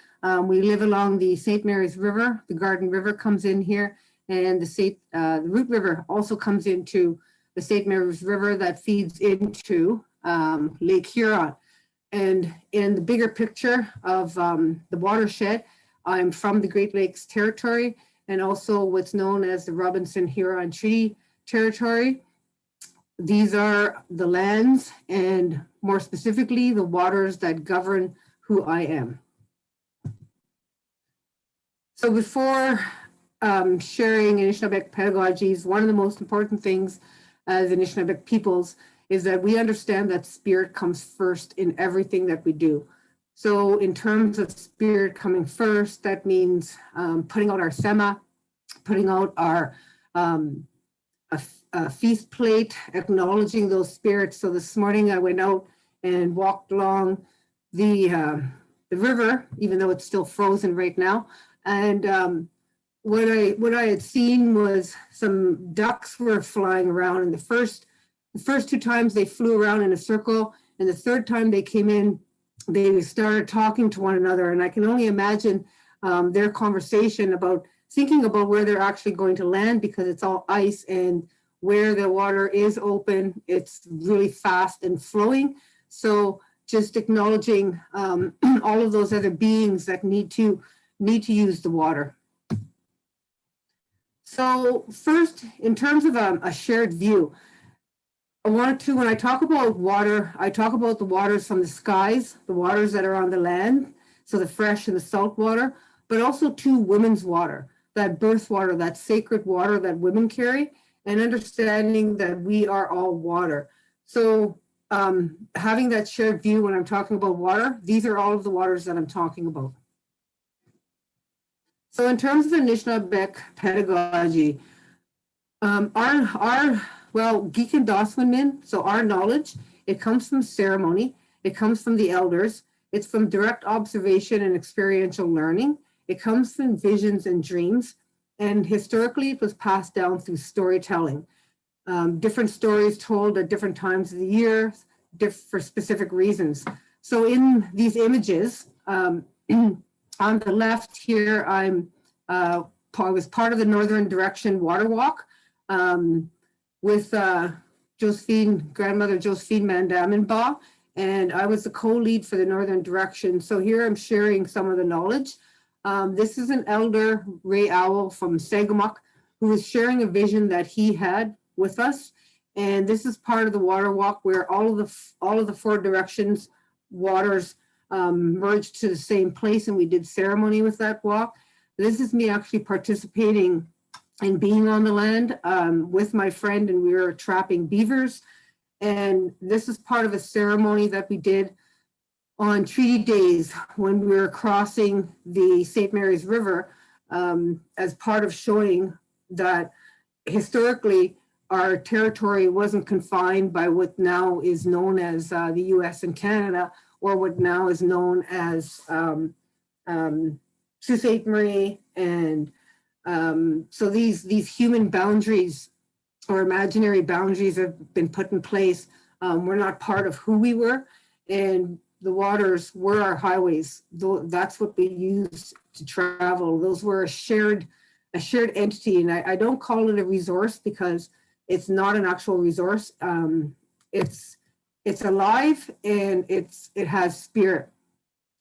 We live along the St. Mary's River. The Garden River comes in here, and the Root River also comes into the St. Mary's River that feeds into Lake Huron. And in the bigger picture of the watershed, I'm from the Great Lakes Territory and also what's known as the Robinson-Huron Treaty Territory. These are the lands and more specifically the waters that govern who I am. So before sharing Anishinaabeg pedagogies, one of the most important things as Anishinaabeg peoples is that we understand that spirit comes first in everything that we do. So in terms of spirit coming first, that means putting out our sema, putting out our a feast plate, acknowledging those spirits. So this morning I went out and walked along the river, even though it's still frozen right now. And what I had seen was some ducks were flying around. And the first 2 times they flew around in a circle, and the third time they came in, they started talking to one another. And I can only imagine their conversation about thinking about where they're actually going to land, because it's all ice, and where the water is open, it's really fast and flowing. So just acknowledging all of those other beings that need to use the water. So first, in terms of a shared view, I wanted to, when I talk about water, I talk about the waters from the skies, the waters that are on the land, so the fresh and the salt water, but also to women's water, that birth water, that sacred water that women carry, and understanding that we are all water. So having that shared view when I'm talking about water, these are all of the waters that I'm talking about. So in terms of Anishinaabeg pedagogy, Geekin Dosmanmin, so our knowledge, it comes from ceremony, it comes from the elders, it's from direct observation and experiential learning, it comes from visions and dreams, and historically it was passed down through storytelling. Different stories told at different times of the year for specific reasons. So in these images, on the left here, I was part of the Northern Direction Water Walk with grandmother Josephine Mandaminbaugh, and I was the co-lead for the Northern Direction. So here I'm sharing some of the knowledge. This is an elder, Ray Owl from Sagamok, who was sharing a vision that he had with us. And this is part of the water walk where all of the 4 directions waters merged to the same place, and we did ceremony with that walk. This is me actually participating in being on the land with my friend, and we were trapping beavers. And this is part of a ceremony that we did on treaty days when we were crossing the St. Mary's River, as part of showing that historically our territory wasn't confined by what now is known as the US and Canada, or what now is known as Sault Ste. Marie. And so these human boundaries or imaginary boundaries have been put in place. We're not part of who we were, and the waters were our highways. That's what we used to travel. Those were a shared entity, and I don't call it a resource because it's not an actual resource. It's alive, and it has spirit.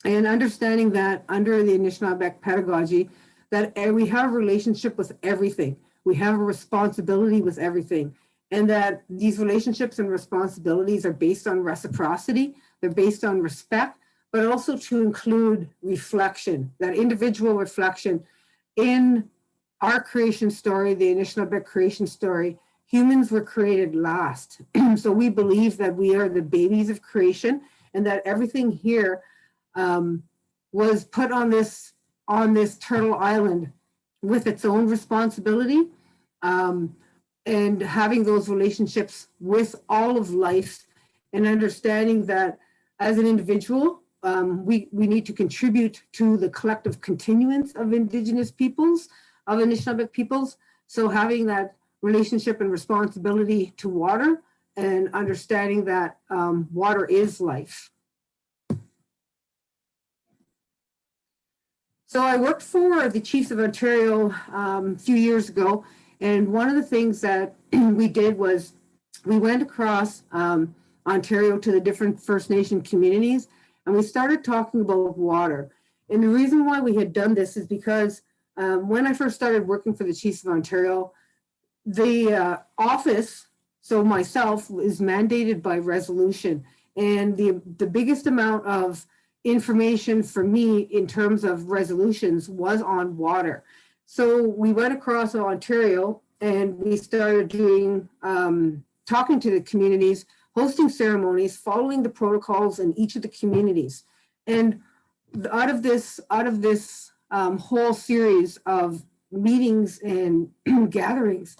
And understanding that under the Anishinaabeg pedagogy, that we have a relationship with everything. We have a responsibility with everything. And that these relationships and responsibilities are based on reciprocity, they're based on respect, but also to include reflection, that individual reflection. In our creation story, the Anishinaabe creation story, humans were created last. So we believe that we are the babies of creation, and that everything here was put on this turtle island with its own responsibility, and having those relationships with all of life, and understanding that as an individual, we need to contribute to the collective continuance of Indigenous peoples, of Anishinaabe peoples. So having that relationship and responsibility to water, and understanding that water is life. So I worked for the Chiefs of Ontario a few years ago, and one of the things that we did was we went across Ontario to the different First Nation communities, and we started talking about water. And the reason why we had done this is because when I first started working for the Chiefs of Ontario, the office, so myself, is mandated by resolution. And the biggest amount of information for me in terms of resolutions was on water. So we went across Ontario and we started doing, talking to the communities, hosting ceremonies, following the protocols in each of the communities. And out of this whole series of meetings and gatherings,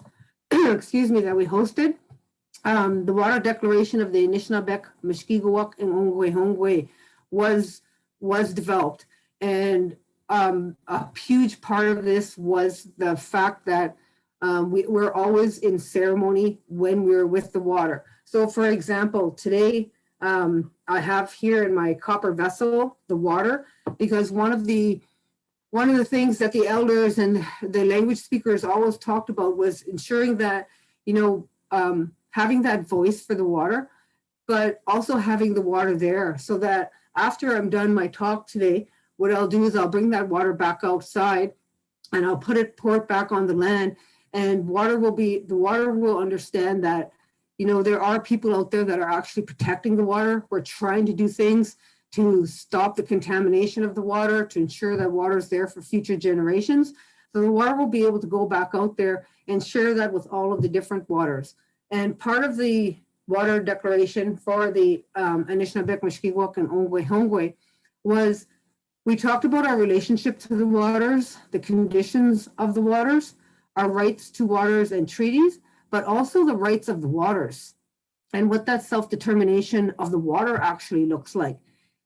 excuse me, that we hosted, the Water Declaration of the Anishinaabeg, Mushkegowuk, and Ongwe was developed. And a huge part of this was the fact that we're always in ceremony when we're with the water. So for example, today, I have here in my copper vessel, the water, because one of the things that the elders and the language speakers always talked about was ensuring that, having that voice for the water, but also having the water there, so that after I'm done my talk today, what I'll do is I'll bring that water back outside and I'll pour it back on the land, and the water will understand that, there are people out there that are actually protecting the water. We're trying to do things to stop the contamination of the water, to ensure that water is there for future generations. So the water will be able to go back out there and share that with all of the different waters. And part of the Water Declaration for the Anishinaabeg, Mushkegowuk, and Ongwe was we talked about our relationship to the waters, the conditions of the waters, our rights to waters and treaties, but also the rights of the waters and what that self-determination of the water actually looks like.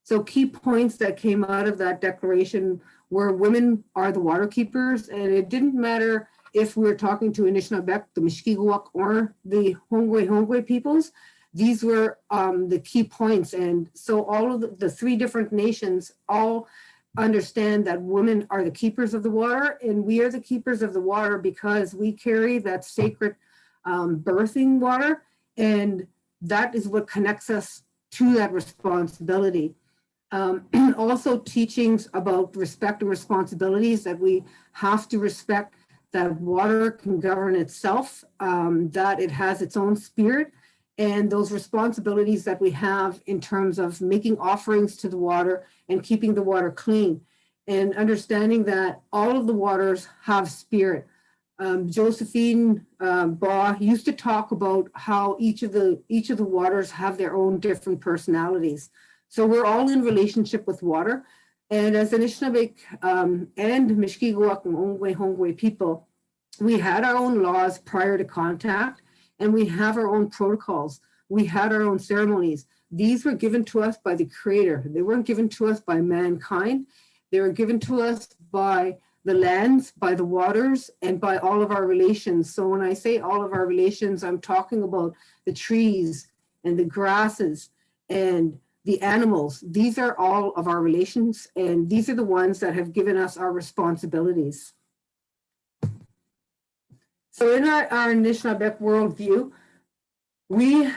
So key points that came out of that declaration were women are the water keepers, and it didn't matter if we were talking to Anishinaabeg, the Mushkegowuk, or the Ongwe peoples. These were the key points. And so all of the three different nations all understand that women are the keepers of the water, and we are the keepers of the water because we carry that sacred birthing water, and that is what connects us to that responsibility. Also teachings about respect and responsibilities, that we have to respect that water can govern itself, that it has its own spirit, and those responsibilities that we have in terms of making offerings to the water and keeping the water clean, and understanding that all of the waters have spirit. Josephine Baugh used to talk about how each of the waters have their own different personalities. So we're all in relationship with water. And as Anishinaabe and Mushkegowuk and Ongwe people, we had our own laws prior to contact, and we have our own protocols. We had our own ceremonies. These were given to us by the Creator. They weren't given to us by mankind. They were given to us by the lands, by the waters, and by all of our relations. So when I say all of our relations, I'm talking about the trees and the grasses and the animals. These are all of our relations, and these are the ones that have given us our responsibilities. So in our Anishinaabe worldview, we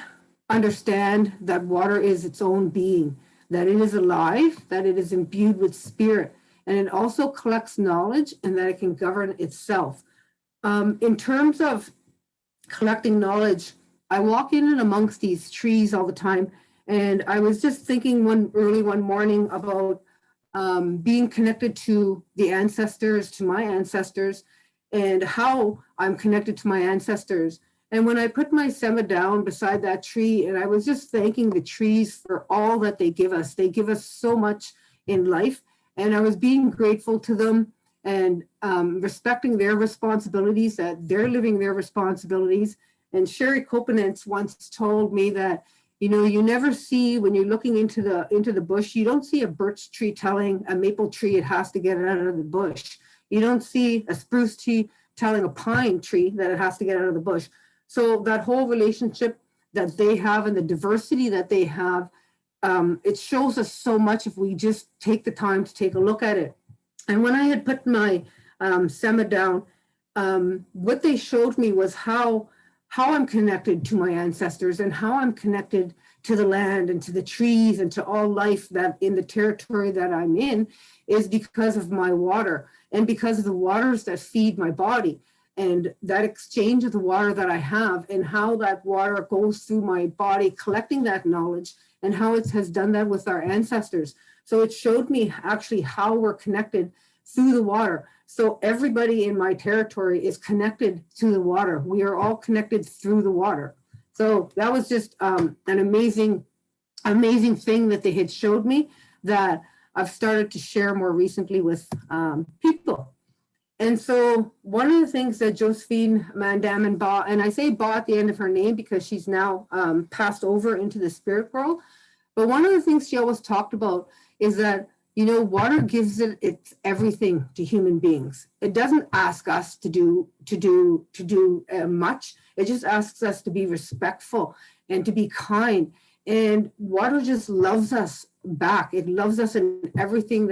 understand that water is its own being, that it is alive, that it is imbued with spirit, and it also collects knowledge, and that it can govern itself. In terms of collecting knowledge, I walk in and amongst these trees all the time, and I was just thinking early one morning about being connected to the ancestors, to my ancestors, and how I'm connected to my ancestors. And when I put my sema down beside that tree, and I was just thanking the trees for all that they give us so much in life. And I was being grateful to them and respecting their responsibilities, that they're living their responsibilities. And Sherry Kopanents once told me that, you never see, when you're looking into the bush, you don't see a birch tree telling a maple tree it has to get out of the bush. You don't see a spruce tree telling a pine tree that it has to get out of the bush. So that whole relationship that they have and the diversity that they have, it shows us so much if we just take the time to take a look at it. And when I had put my SEMA down, what they showed me was how I'm connected to my ancestors and how I'm connected to the land and to the trees and to all life that in the territory that I'm in is because of my water and because of the waters that feed my body. And that exchange of the water that I have and how that water goes through my body, collecting that knowledge and how it has done that with our ancestors. So it showed me actually how we're connected through the water. So everybody in my territory is connected to the water. We are all connected through the water. So that was just an amazing thing that they had showed me that I've started to share more recently with people. And so one of the things that Josephine Mandamin Ba, and I say Ba at the end of her name because she's now passed over into the spirit world. But one of the things she always talked about is that, you know, water gives it's everything to human beings. It doesn't ask us to do much. It just asks us to be respectful and to be kind. And water just loves us back. It loves us in everything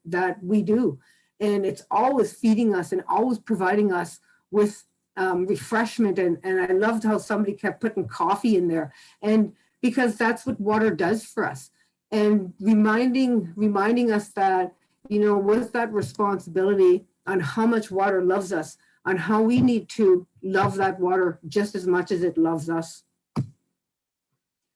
that we do. And it's always feeding us and always providing us with refreshment. And I loved how somebody kept putting coffee in there. And because that's what water does for us. And reminding us that, you know, with that responsibility on how much water loves us, on how we need to love that water just as much as it loves us.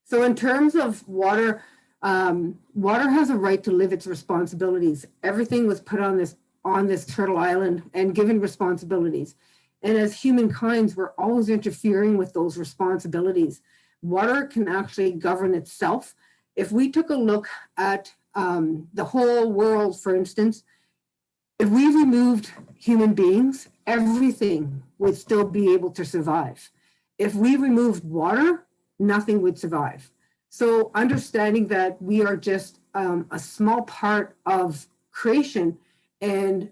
So in terms of water, water has a right to live its responsibilities. Everything was put on this turtle island and given responsibilities. And as humankind, we're always interfering with those responsibilities. Water can actually govern itself. If we took a look at the whole world, for instance, if we removed human beings, everything would still be able to survive. If we removed water, nothing would survive. So understanding that we are just a small part of creation and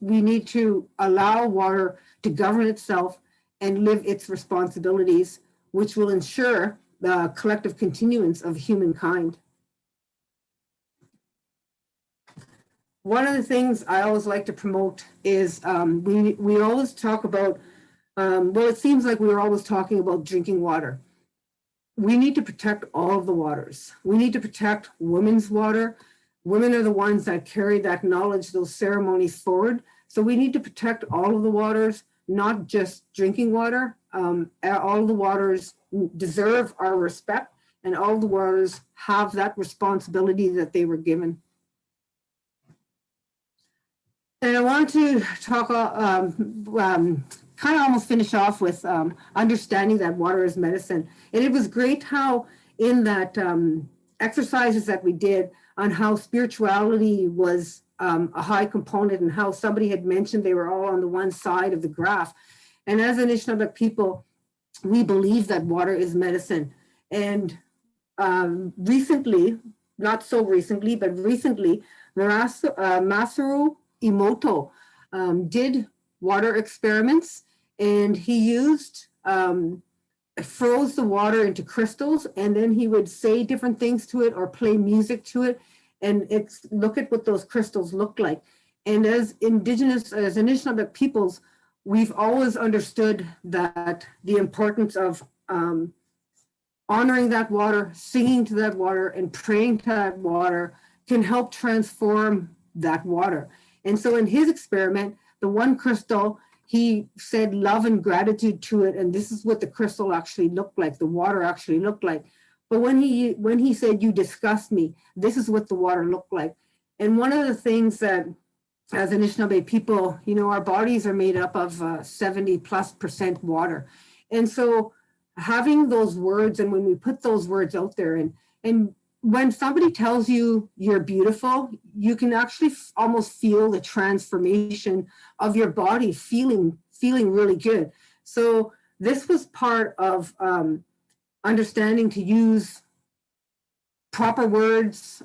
we need to allow water to govern itself and live its responsibilities, which will ensure the collective continuance of humankind. One of the things I always like to promote is we always talk about, well, it seems like we were always talking about drinking water. We need to protect all of the waters. We need to protect women's water. Women are the ones that carry that knowledge, those ceremonies forward. So we need to protect all of the waters, not just drinking water. All the waters deserve our respect and all the waters have that responsibility that they were given. And I want to talk, kind of almost finish off with understanding that water is medicine. And it was great how in that exercises that we did on how spirituality was a high component and how somebody had mentioned they were all on the one side of the graph. And as Anishinaabe people, we believe that water is medicine. And recently, not so recently, but recently, Masaru Emoto did water experiments and he used, froze the water into crystals and then he would say different things to it or play music to it and look at what those crystals look like. And as Anishinaabe peoples, we've always understood that the importance of honoring that water, singing to that water, and praying to that water can help transform that water. And so in his experiment, the one crystal, he said love and gratitude to it, and this is what the crystal actually looked like, the water actually looked like. But when he said, you disgust me, this is what the water looked like. And one of the things that as Anishinaabe people, you know, our bodies are made up of 70+% water. And so having those words, and when we put those words out there, and when somebody tells you you're beautiful, you can actually almost feel the transformation of your body feeling really good. So this was part of understanding to use proper words,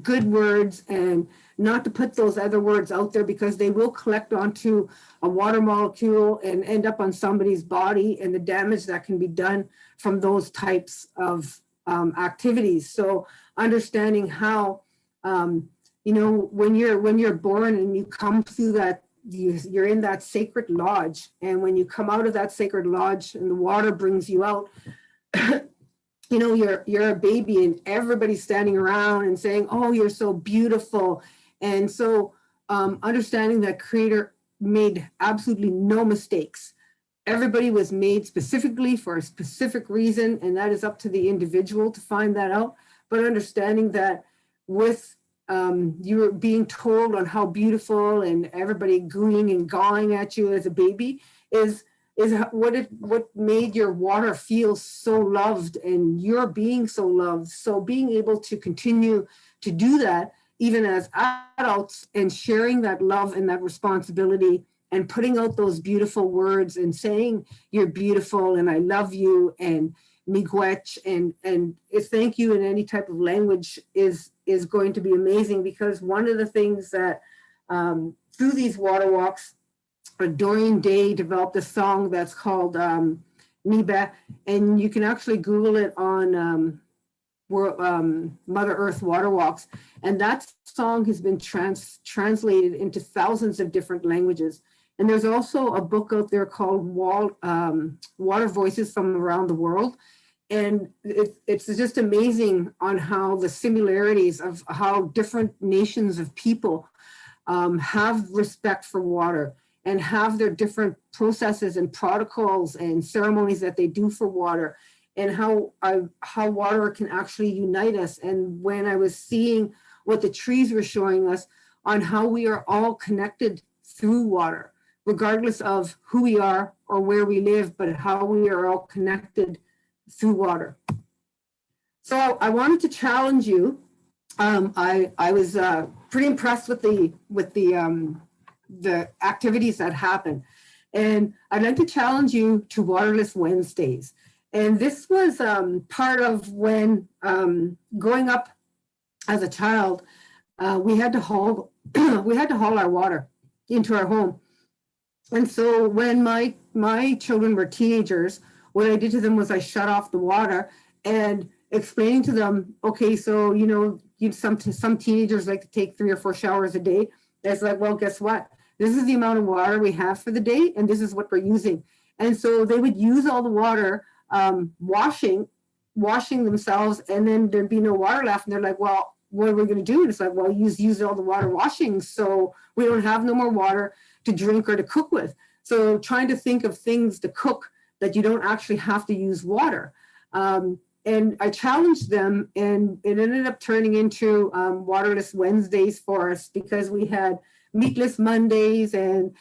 good words, and not to put those other words out there because they will collect onto a water molecule and end up on somebody's body, and the damage that can be done from those types of activities. So understanding how, you know, when you're born and you come through that, you're in that sacred lodge, and when you come out of that sacred lodge and the water brings you out, you know, you're a baby and everybody's standing around and saying, oh, you're so beautiful. And so understanding that Creator made absolutely no mistakes. Everybody was made specifically for a specific reason, and that is up to the individual to find that out. But understanding that with you being told on how beautiful and everybody gooing and gawing at you as a baby is what made your water feel so loved and you're being so loved. So being able to continue to do that even as adults and sharing that love and that responsibility and putting out those beautiful words and saying you're beautiful and I love you and miigwech and thank you in any type of language is going to be amazing, because one of the things that through these water walks, Dorian Day developed a song that's called Niba, and you can actually Google it on Mother Earth Water Walks, and that song has been translated into thousands of different languages. And there's also a book out there called Water Voices from Around the World. And it's just amazing on how the similarities of how different nations of people have respect for water and have their different processes and protocols and ceremonies that they do for water, and how water can actually unite us. And when I was seeing what the trees were showing us on how we are all connected through water, regardless of who we are or where we live, but how we are all connected through water. So I wanted to challenge you. I was pretty impressed with the activities that happen, and I'd like to challenge you to Waterless Wednesdays. And this was part of when growing up as a child, we had to haul our water into our home. And so when my children were teenagers, what I did to them was I shut off the water and explaining to them, okay, so, you know, some teenagers like to take 3 or 4 showers a day. It's like, well, guess what? This is the amount of water we have for the day, and this is what we're using. And so they would use all the water washing themselves, and then there'd be no water left. And they're like, well, what are we going to do? And it's like, well, use all the water washing, so we don't have no more water to drink or to cook with. So trying to think of things to cook that you don't actually have to use water. And I challenged them, and it ended up turning into Waterless Wednesdays for us, because we had meatless Mondays, and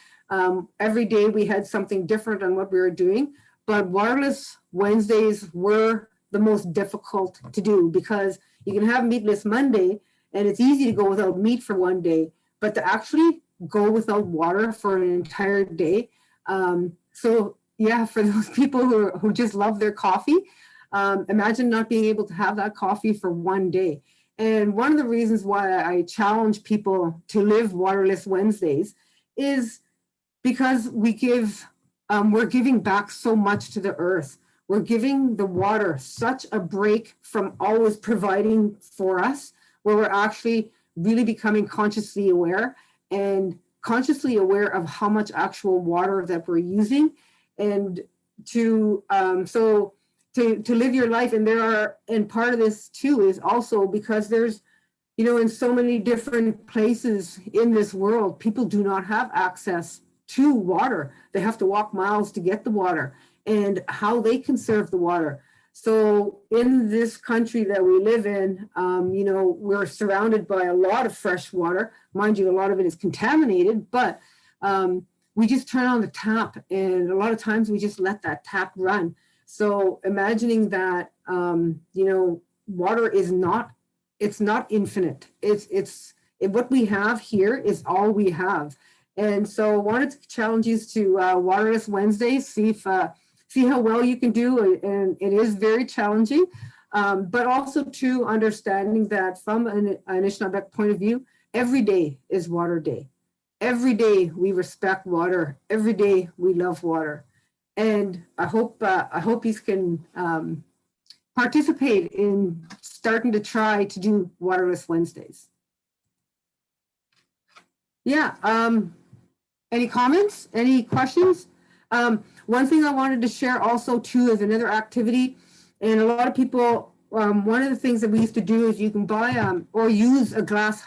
every day we had something different on what we were doing. But Waterless Wednesdays were the most difficult to do, because you can have meatless Monday and it's easy to go without meat for one day, but to actually go without water for an entire day. So yeah, for those people who just love their coffee, imagine not being able to have that coffee for one day. And one of the reasons why I challenge people to live Waterless Wednesdays is because we're giving back so much to the earth. We're giving the water such a break from always providing for us, where we're actually really becoming consciously aware of how much actual water that we're using, and to live your life. And part of this too is also because there's, you know, in so many different places in this world, people do not have access to water. They have to walk miles to get the water, and how they conserve the water. So in this country that we live in, you know, we're surrounded by a lot of fresh water. Mind you, a lot of it is contaminated, but we just turn on the tap, and a lot of times we just let that tap run. So imagining that, you know, water is not infinite. It's what we have here is all we have. And so I wanted to challenge you to Waterless Wednesdays, see how well you can do. And it is very challenging. but also to understanding that from an Anishinaabe point of view, every day is Water Day. Every day we respect water. Every day we love water. And I hope you can participate in starting to try to do Waterless Wednesdays. Yeah, any comments, any questions? One thing I wanted to share also too is another activity, and a lot of people, one of the things that we used to do is you can buy or use a glass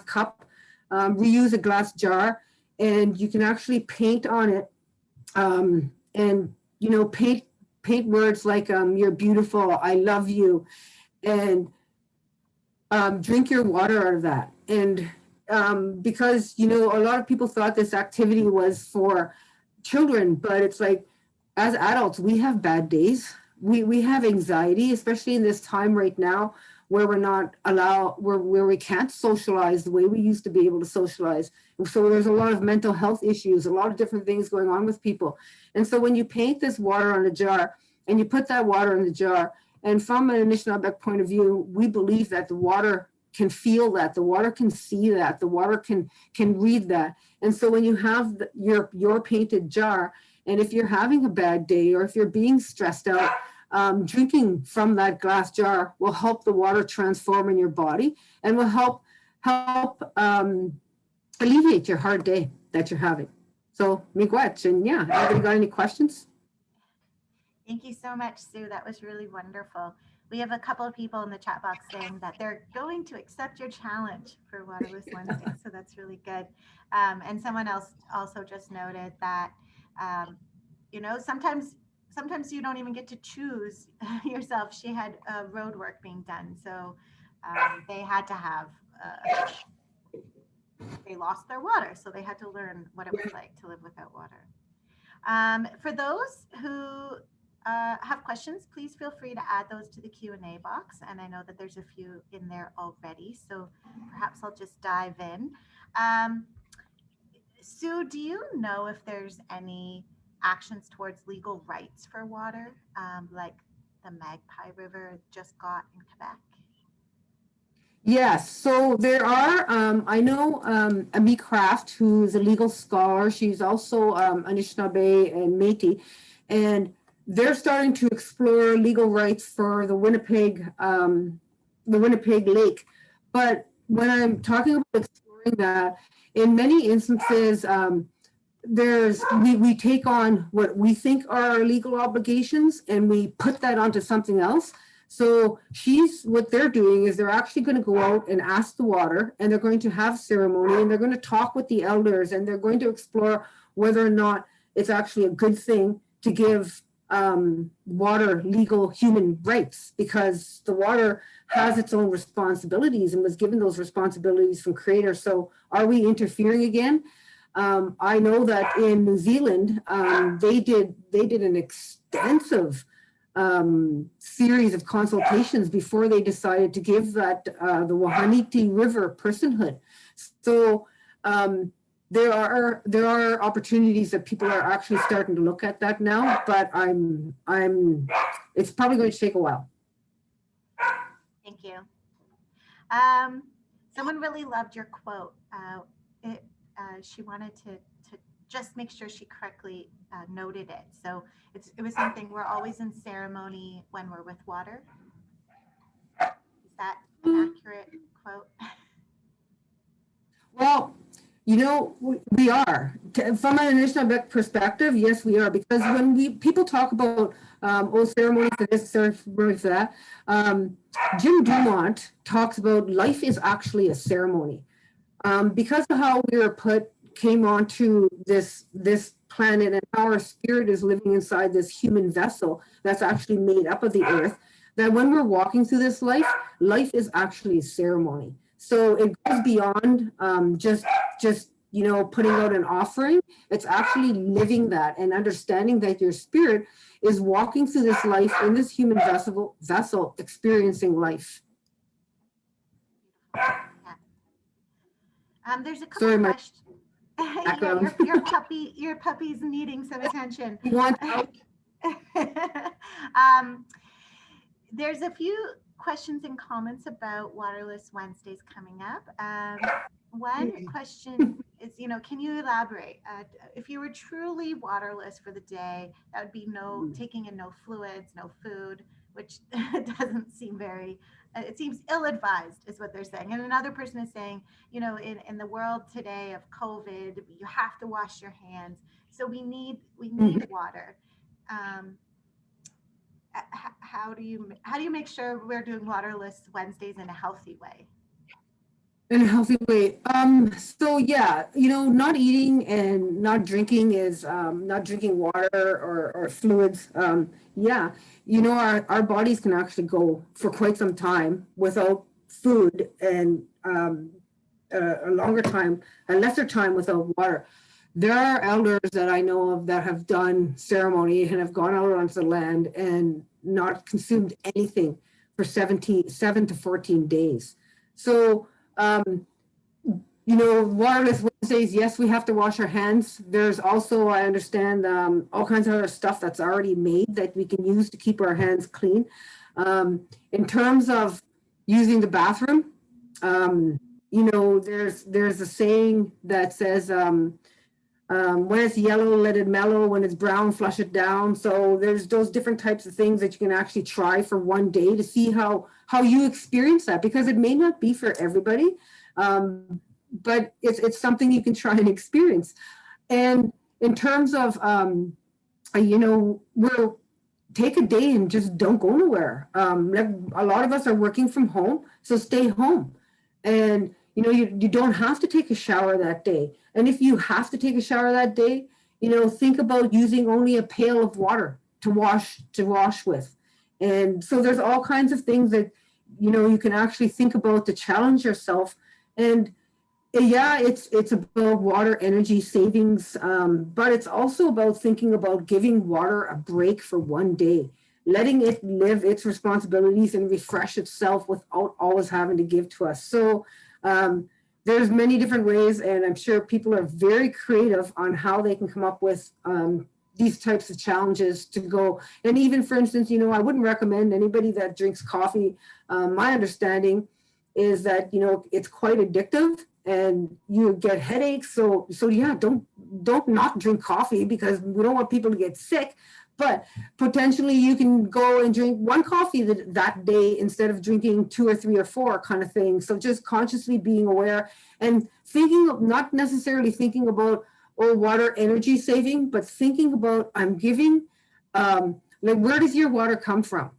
cup, reuse a glass jar, and you can actually paint on it, and you know, paint words like you're beautiful, I love you, and drink your water out of that. And because, you know, a lot of people thought this activity was for children, but it's like, as adults, we have bad days. We have anxiety, especially in this time right now where we're not where we can't socialize the way we used to be able to socialize. And so there's a lot of mental health issues, a lot of different things going on with people. And so when you paint this water on a jar and you put that water in the jar, and from an Anishinaabe point of view, we believe that the water can feel that, the water can see that, the water can read that. And so when you have your painted jar, and if you're having a bad day or if you're being stressed out, drinking from that glass jar will help the water transform in your body and will help alleviate your hard day that you're having. So, miigwech, and yeah, anybody got any questions? Thank you so much, Sue. That was really wonderful. We have a couple of people in the chat box saying that they're going to accept your challenge for Waterless Wednesday. So that's really good. And someone else also just noted that, you know, sometimes you don't even get to choose yourself. She had road work being done. So they had to have, they lost their water. So they had to learn what it was like to live without water. For those who have questions, please feel free to add those to the Q&A box. And I know that there's a few in there already, so perhaps I'll just dive in. Sue, do you know if there's any actions towards legal rights for water, like the Magpie River just got in Quebec? Yes, so there are, I know Amy Craft, who's a legal scholar. She's also Anishinaabe and Métis, and they're starting to explore legal rights for the Winnipeg Lake. But when I'm talking about exploring that, in many instances, we take on what we think are our legal obligations and we put that onto something else. So what they're doing is they're actually going to go out and ask the water, and they're going to have ceremony, and they're going to talk with the elders, and they're going to explore whether or not it's actually a good thing to give water legal human rights, because the water has its own responsibilities and was given those responsibilities from Creator. So are we interfering again? I know that in New Zealand, they did an extensive series of consultations before they decided to give that the Wahaniti River personhood. So there are opportunities that people are actually starting to look at that now, but it's probably going to take a while. Thank you. Someone really loved your quote. She wanted to just make sure she correctly noted it. So it was something, we're always in ceremony when we're with water. Is that an accurate quote? Well, you know, we are. From an Anishinaabe perspective, yes, we are. Because when people talk about, ceremony for this, ceremony for that, Jim Dumont talks about life is actually a ceremony. Because of how we were came onto this planet, and how our spirit is living inside this human vessel that's actually made up of the earth, that when we're walking through this life is actually a ceremony. So it goes beyond just you know, putting out an offering. It's actually living that and understanding that your spirit is walking through this life in this human vessel experiencing life. Yeah. There's a couple of questions. Yeah, your puppy's needing some attention. there's a few questions and comments about Waterless Wednesdays coming up. One question is, can you elaborate? If you were truly waterless for the day, that would be taking in no fluids, no food, which doesn't seem very, it seems ill-advised is what they're saying. And another person is saying, in the world today of COVID, you have to wash your hands. So we need water. How do you make sure we're doing Waterless Wednesdays in a healthy way? In a healthy way. So yeah, not eating and not drinking is not drinking water or fluids. Yeah, our bodies can actually go for quite some time without food and a lesser time without water. There are elders that I know of that have done ceremony and have gone out onto the land and not consumed anything for 7 to 14 days. So, Waterless Wednesdays, yes, we have to wash our hands. There's also, I understand, all kinds of other stuff that's already made that we can use to keep our hands clean. In terms of using the bathroom, there's a saying that says, when it's yellow, let it mellow. When it's brown, flush it down. So there's those different types of things that you can actually try for one day to see how you experience that, because it may not be for everybody, but it's something you can try and experience. And in terms of, we'll take a day and just don't go nowhere. A lot of us are working from home, so stay home. And you don't have to take a shower that day. And if you have to take a shower that day, think about using only a pail of water to wash with. And so there's all kinds of things that, you can actually think about to challenge yourself. And yeah, it's about water energy savings, but it's also about thinking about giving water a break for one day, letting it live its responsibilities and refresh itself without always having to give to us. So there's many different ways, and I'm sure people are very creative on how they can come up with these types of challenges to go. And even, for instance, I wouldn't recommend anybody that drinks coffee. My understanding is that, it's quite addictive and you get headaches. So yeah, don't not drink coffee, because we don't want people to get sick. But potentially you can go and drink one coffee that day instead of drinking 2 or 3 or 4 kind of thing. So just consciously being aware and not necessarily thinking about, water energy saving, but thinking about, I'm giving, where does your water come from?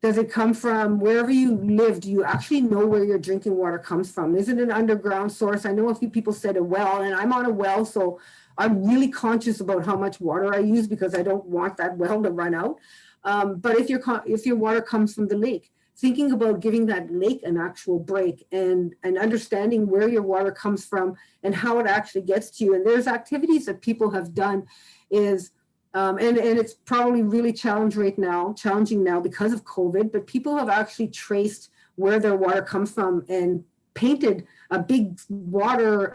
Does it come from wherever you live? Do you actually know where your drinking water comes from? Is it an underground source? I know a few people said a well, and I'm on a well, so I'm really conscious about how much water I use because I don't want that well to run out. But if your water comes from the lake, thinking about giving that lake an actual break and understanding where your water comes from and how it actually gets to you. And there's activities that people have done is, and it's probably really challenging now because of COVID, but people have actually traced where their water comes from and painted a big water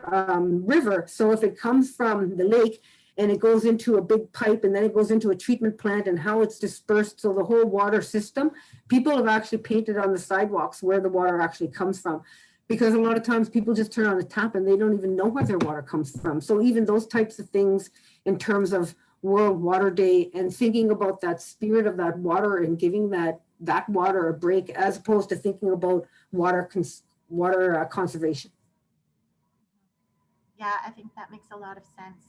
river. So if it comes from the lake and it goes into a big pipe and then it goes into a treatment plant and how it's dispersed, so the whole water system, people have actually painted on the sidewalks where the water actually comes from. Because a lot of times people just turn on the tap and they don't even know where their water comes from. So even those types of things in terms of World Water Day and thinking about that spirit of that water and giving that water a break, as opposed to thinking about water conservation. Yeah, I think that makes a lot of sense.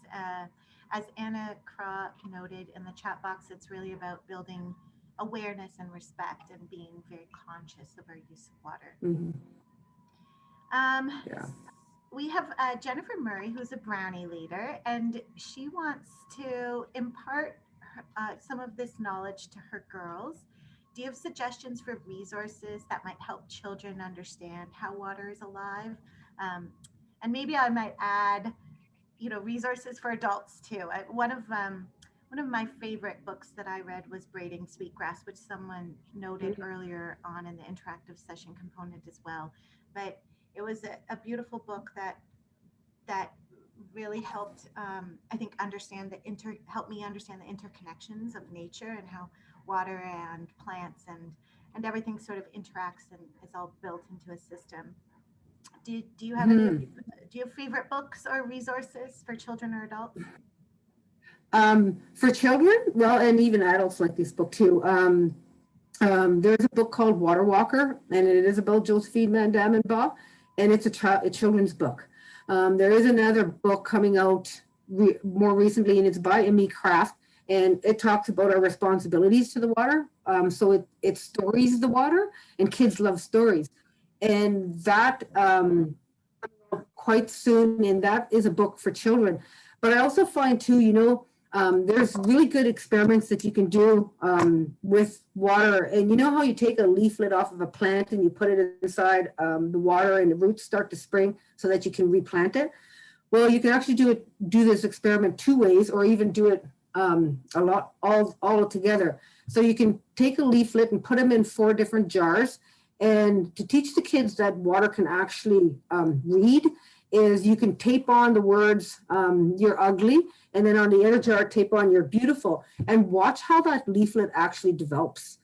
As Anna Craw noted in the chat box, it's really about building awareness and respect and being very conscious of our use of water. Mm-hmm. Yeah. We have Jennifer Murray, who's a Brownie leader, and she wants to impart some of this knowledge to her girls. Do you have suggestions for resources that might help children understand how water is alive? And maybe I might add, resources for adults too. One of my favorite books that I read was Braiding Sweetgrass, which someone noted earlier on in the interactive session component as well. But it was a beautiful book that really helped, I think, help me understand the interconnections of nature and how water and plants and and everything sort of interacts and is all built into a system. Do you have any? Do you have favorite books or resources for children or adults? For children, well, and even adults like this book too. There's a book called Water Walker, and it is about Josephine Van Dam and Ba, and it's a children's book. There is another book coming out more recently, and it's by Me Craft, and it talks about our responsibilities to the water. So it stories the water, and kids love stories. And that quite soon, and that is a book for children. But I also find too, there's really good experiments that you can do with water. And you know how you take a leaflet off of a plant and you put it inside the water and the roots start to spring so that you can replant it? Well, you can actually do this experiment 2 ways, or even do it all together. So you can take a leaflet and put them in 4 different jars. And to teach the kids that water can actually read is you can tape on the words, "you're ugly," and then on the other jar, tape on "you're beautiful," and watch how that leaflet actually develops.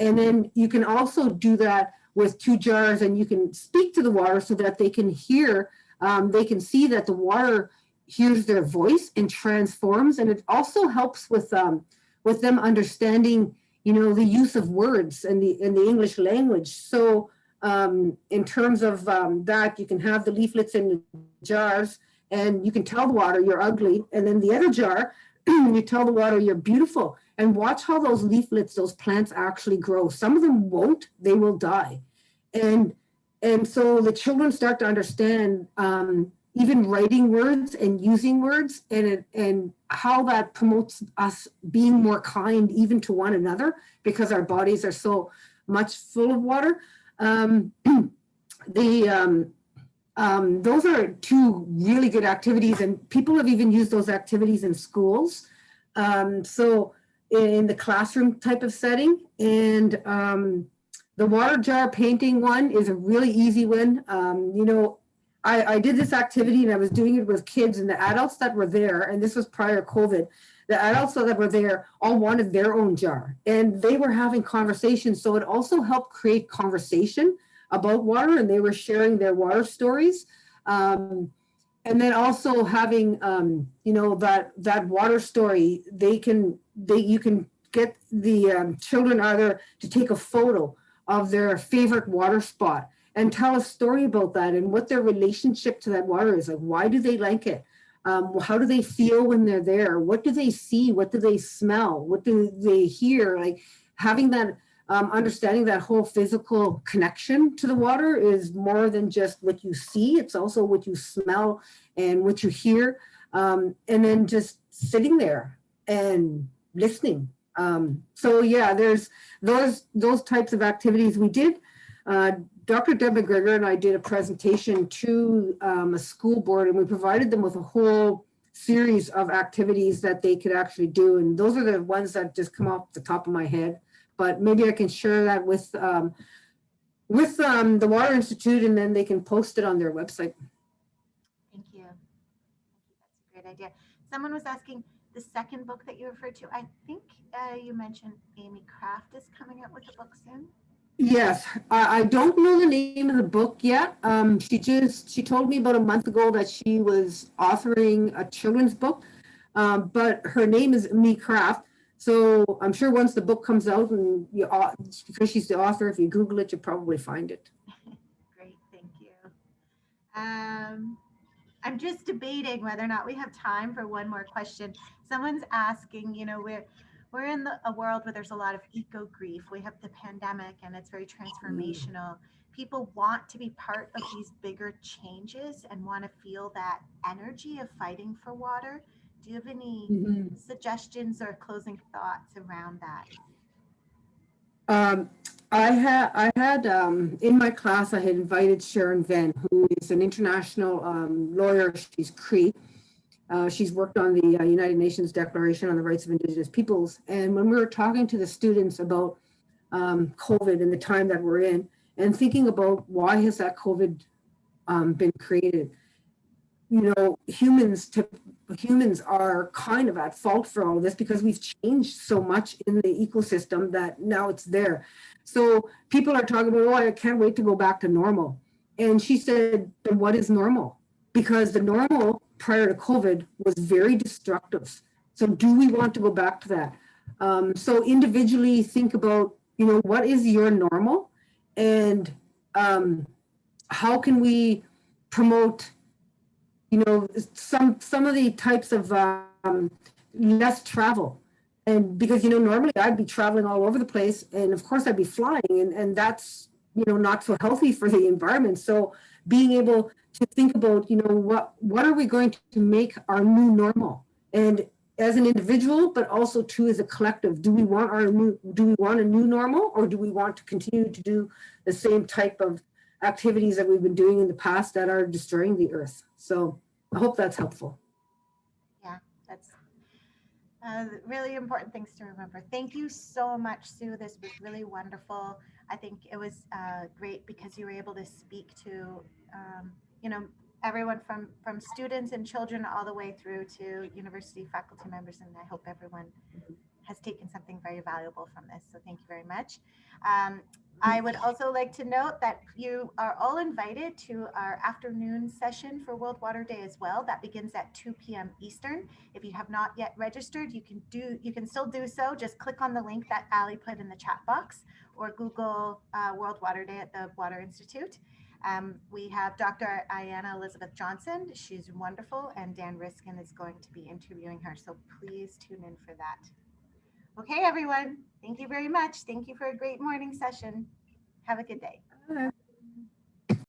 And then you can also do that with 2 jars, and you can speak to the water so that they can hear, they can see that the water hears their voice and transforms. And it also helps with them understanding, the use of words in the English language. So in terms of that, you can have the leaflets in the jars, and you can tell the water "you're ugly," and then the other jar, you tell the water "you're beautiful," and watch how those leaflets, those plants actually grow. Some of them won't, they will die. And so the children start to understand even writing words and using words, and how that promotes us being more kind even to one another, because our bodies are so much full of water. Those are 2 really good activities, and people have even used those activities in schools. So in the classroom type of setting. And the water jar painting one is a really easy one. I did this activity, and I was doing it with kids, and the adults that were there, and this was prior COVID, the adults that were there all wanted their own jar, and they were having conversations. So it also helped create conversation about water, and they were sharing their water stories. And then also having, that water story, you can get the children either to take a photo of their favorite water spot and tell a story about that and what their relationship to that water is. Like, why do they like it? How do they feel when they're there? What do they see? What do they smell? What do they hear? Like, having that understanding that whole physical connection to the water is more than just what you see. It's also what you smell and what you hear. And then just sitting there and listening. So yeah, there's those types of activities we did. Dr. Deb McGregor and I did a presentation to a school board, and we provided them with a whole series of activities that they could actually do. And those are the ones that just come off the top of my head. But maybe I can share that with the Water Institute, and then they can post it on their website. Thank you. That's a great idea. Someone was asking, the second book that you referred to, I think you mentioned Amy Craft is coming out with a book soon. Yes, I don't know the name of the book yet. She told me about a month ago that she was authoring a children's book, but her name is Me Craft. So I'm sure once the book comes out, and because she's the author, if you Google it, you'll probably find it. Great, thank you. I'm just debating whether or not we have time for one more question. Someone's asking, we're in a world where there's a lot of eco grief. We have the pandemic, and it's very transformational. People want to be part of these bigger changes and want to feel that energy of fighting for water. Do you have any suggestions or closing thoughts around that? I had in my class, I had invited Sharon Venn, who is an international lawyer. She's Cree. She's worked on the United Nations Declaration on the Rights of Indigenous Peoples. And when we were talking to the students about COVID and the time that we're in, and thinking about why has that COVID been created, humans are kind of at fault for all of this because we've changed so much in the ecosystem that now it's there. So people are talking about, oh, I can't wait to go back to normal. And she said, then what is normal? Because the normal prior to COVID was very destructive. So do we want to go back to that? So individually think about, what is your normal, and how can we promote, some of the types of less travel. And because, normally I'd be traveling all over the place, and of course I'd be flying, and that's, not so healthy for the environment. So being able to think about, what are we going to make our new normal? And as an individual, but also too as a collective, do we want a new normal, or do we want to continue to do the same type of activities that we've been doing in the past that are destroying the earth? So I hope that's helpful. Yeah, that's really important things to remember. Thank you so much, Sue. This was really wonderful. I think it was great because you were able to speak to, everyone from students and children all the way through to university faculty members. And I hope everyone has taken something very valuable from this. So thank you very much. I would also like to note that you are all invited to our afternoon session for World Water Day as well. That begins at 2 p.m. Eastern. If you have not yet registered, you can still do so. Just click on the link that Ali put in the chat box, or Google World Water Day at the Water Institute. We have Dr. Ayanna Elizabeth Johnson. She's wonderful, and Dan Riskin is going to be interviewing her. So please tune in for that. Okay, everyone. Thank you very much. Thank you for a great morning session. Have a good day.